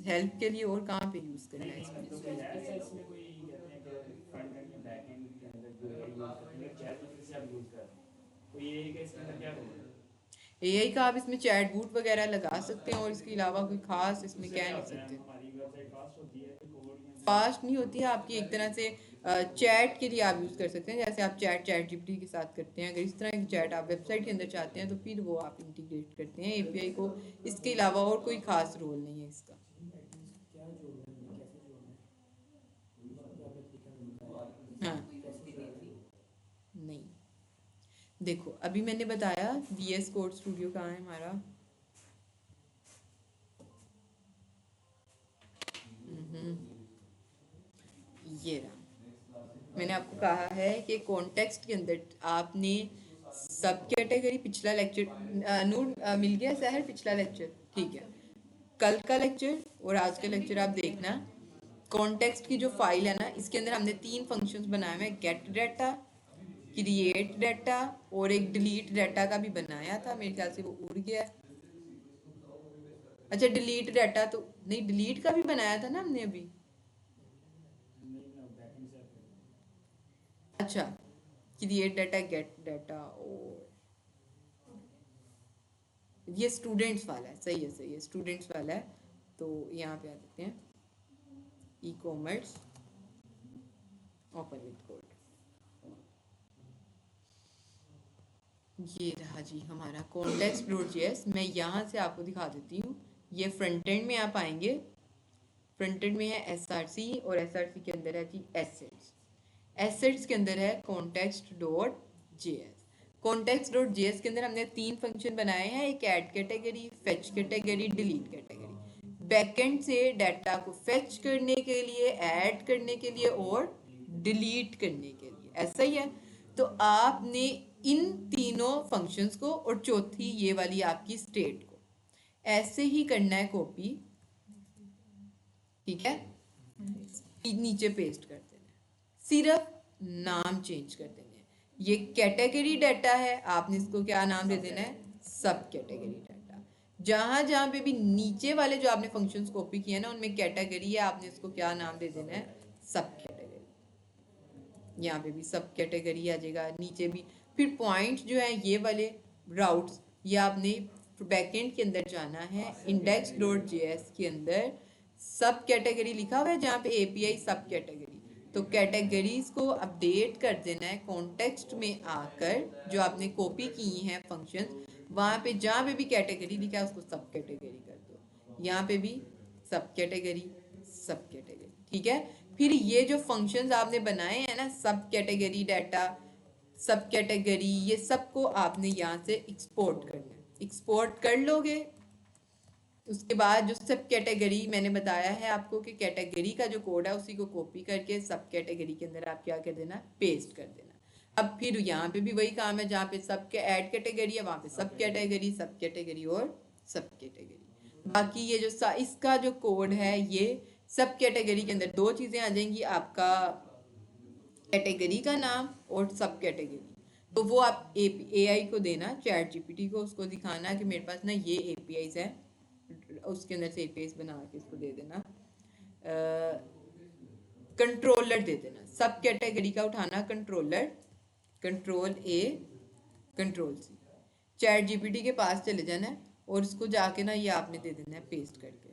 हेल्प के लिए और कहाँ पे यूज़ करना है इसमें? एआई का आप इसमें चैट बूट वगैरह लगा सकते हैं, और इसके अलावा कोई खास इसमें कह नहीं सकते। फास्ट नहीं होती है आपकी, एक तरह से चैट के लिए आप यूज़ कर सकते हैं, जैसे आप चैट जीपीटी के साथ करते हैं। अगर इस तरह की चैट आप वेबसाइट के अंदर चाहते हैं तो फिर वो आप इंटीग्रेट करते हैं एपीआई को। इसके अलावा और कोई खास रोल नहीं है इसका। हाँ नहीं, देखो अभी मैंने बताया VS कोड स्टूडियो कहाँ है हमारा। ये रहा। मैंने आपको कहा है कि कॉन्टेक्स्ट के अंदर आपने सब कैटेगरी, पिछला लेक्चर नूर मिल गया सहर, पिछला लेक्चर ठीक है। कल का लेक्चर और आज का लेक्चर आप देखना। कॉन्टेक्स्ट की जो फाइल है ना, इसके अंदर हमने 3 फंक्शंस बनाए हुए हैं, गेट डाटा, क्रिएट डाटा और एक डिलीट डाटा का भी बनाया था, मेरे ख्याल से वो उड़ गया। अच्छा डिलीट डाटा तो नहीं, डिलीट का भी बनाया था ना हमने अभी। अच्छा क्रिएट डाटा, गेट डाटा, और ये स्टूडेंट्स वाला है, सही है सही है, स्टूडेंट्स वाला है। तो यहाँ पे आ जाते हैं, e commerce open with code. ये रहा जी हमारा context.js। मैं यहाँ से आपको दिखा देती हूँ। ये फ्रंट एंड में आप आएंगे, फ्रंट एंड में है SRC, और SRC के अंदर है जी एसेट्स। एसेट्स के अंदर है context.js। context.js के अंदर हमने 3 फंक्शन बनाए हैं, एक add category, fetch category, delete category. Backend से डाटा को फेच करने के लिए, ऐड करने के लिए और डिलीट करने के लिए, ऐसा ही है। तो आपने इन तीनों फंक्शंस को, और चौथी ये वाली आपकी स्टेट को, ऐसे ही करना है कॉपी। ठीक है, नीचे पेस्ट कर देना, सिर्फ नाम चेंज कर देना है। ये कैटेगरी डाटा है, आपने इसको क्या नाम दे देना है, सब कैटेगरी डाटा। जहां जहां पे भी नीचे वाले जो आपने फंक्शंस कॉपी किए ना उनमें कैटेगरी है, आपने इसको क्या नाम दे देना है, सब कैटेगरी। यहाँ पे भी सब कैटेगरी आ जाएगा, नीचे भी। फिर पॉइंट जो है ये वाले राउट्स, ये आपने बैकएंड के अंदर जाना है, index.js के अंदर सब कैटेगरी लिखा हुआ है जहाँ पे API सब कैटेगरी, तो कैटेगरीज को अपडेट कर देना है। कॉन्टेक्स्ट में आकर जो आपने कॉपी की हैं फंक्शंस, वहाँ पे जहाँ पे भी कैटेगरी लिखा है उसको सब कैटेगरी कर दो, यहाँ पे भी सब कैटेगरी सब कैटेगरी, ठीक है। फिर ये जो फंक्शंस आपने बनाए हैं ना, सब कैटेगरी डाटा, सब कैटेगरी, ये सबको आपने यहाँ से एक्सपोर्ट करना है। एक्सपोर्ट कर लोगे, उसके बाद जो सब कैटेगरी मैंने बताया है आपको कि कैटेगरी का जो कोड है उसी को कॉपी करके सब कैटेगरी के अंदर आप क्या कर देना, पेस्ट कर देना। अब फिर यहाँ पे भी वही काम है, जहाँ पे सब के ऐड कैटेगरी है वहाँ पे सब कैटेगरी और सब कैटेगरी। बाकी ये जो इसका जो कोड है, ये सब कैटेगरी के अंदर दो चीज़ें आ जाएंगी, आपका कैटेगरी का नाम और सब कैटेगरी। तो वो आप AI को देना, चैट GPT को, उसको दिखाना कि मेरे पास ना ये APIs है, उसके अंदर से APIs बना के इसको दे देना, कंट्रोलर दे देना, सब कैटेगरी का उठाना controller, control A control C, chat GPT के पास चले जाना है और उसको जाके ना ये आपने दे देना है पेस्ट करके,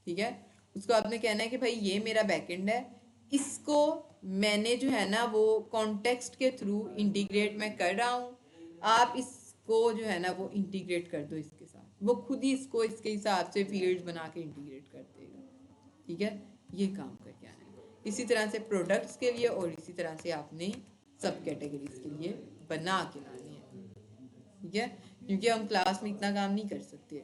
ठीक है। उसको आपने कहना है कि भाई ये मेरा बैकएंड है, इसको मैंने जो है ना वो कॉन्टेक्स्ट के थ्रू इंटीग्रेट मैं कर रहा हूँ, आप इसको जो है ना वो इंटीग्रेट कर दो इसके साथ, वो खुद ही इसको इसके हिसाब से फील्ड्स बना के इंटीग्रेट कर देगा, ठीक है। ये काम करके आना है। इसी तरह से प्रोडक्ट्स के लिए और इसी तरह से आपने सब कैटेगरीज के लिए बना के लानी है, ठीक है, क्योंकि हम क्लास में इतना काम नहीं कर सकते।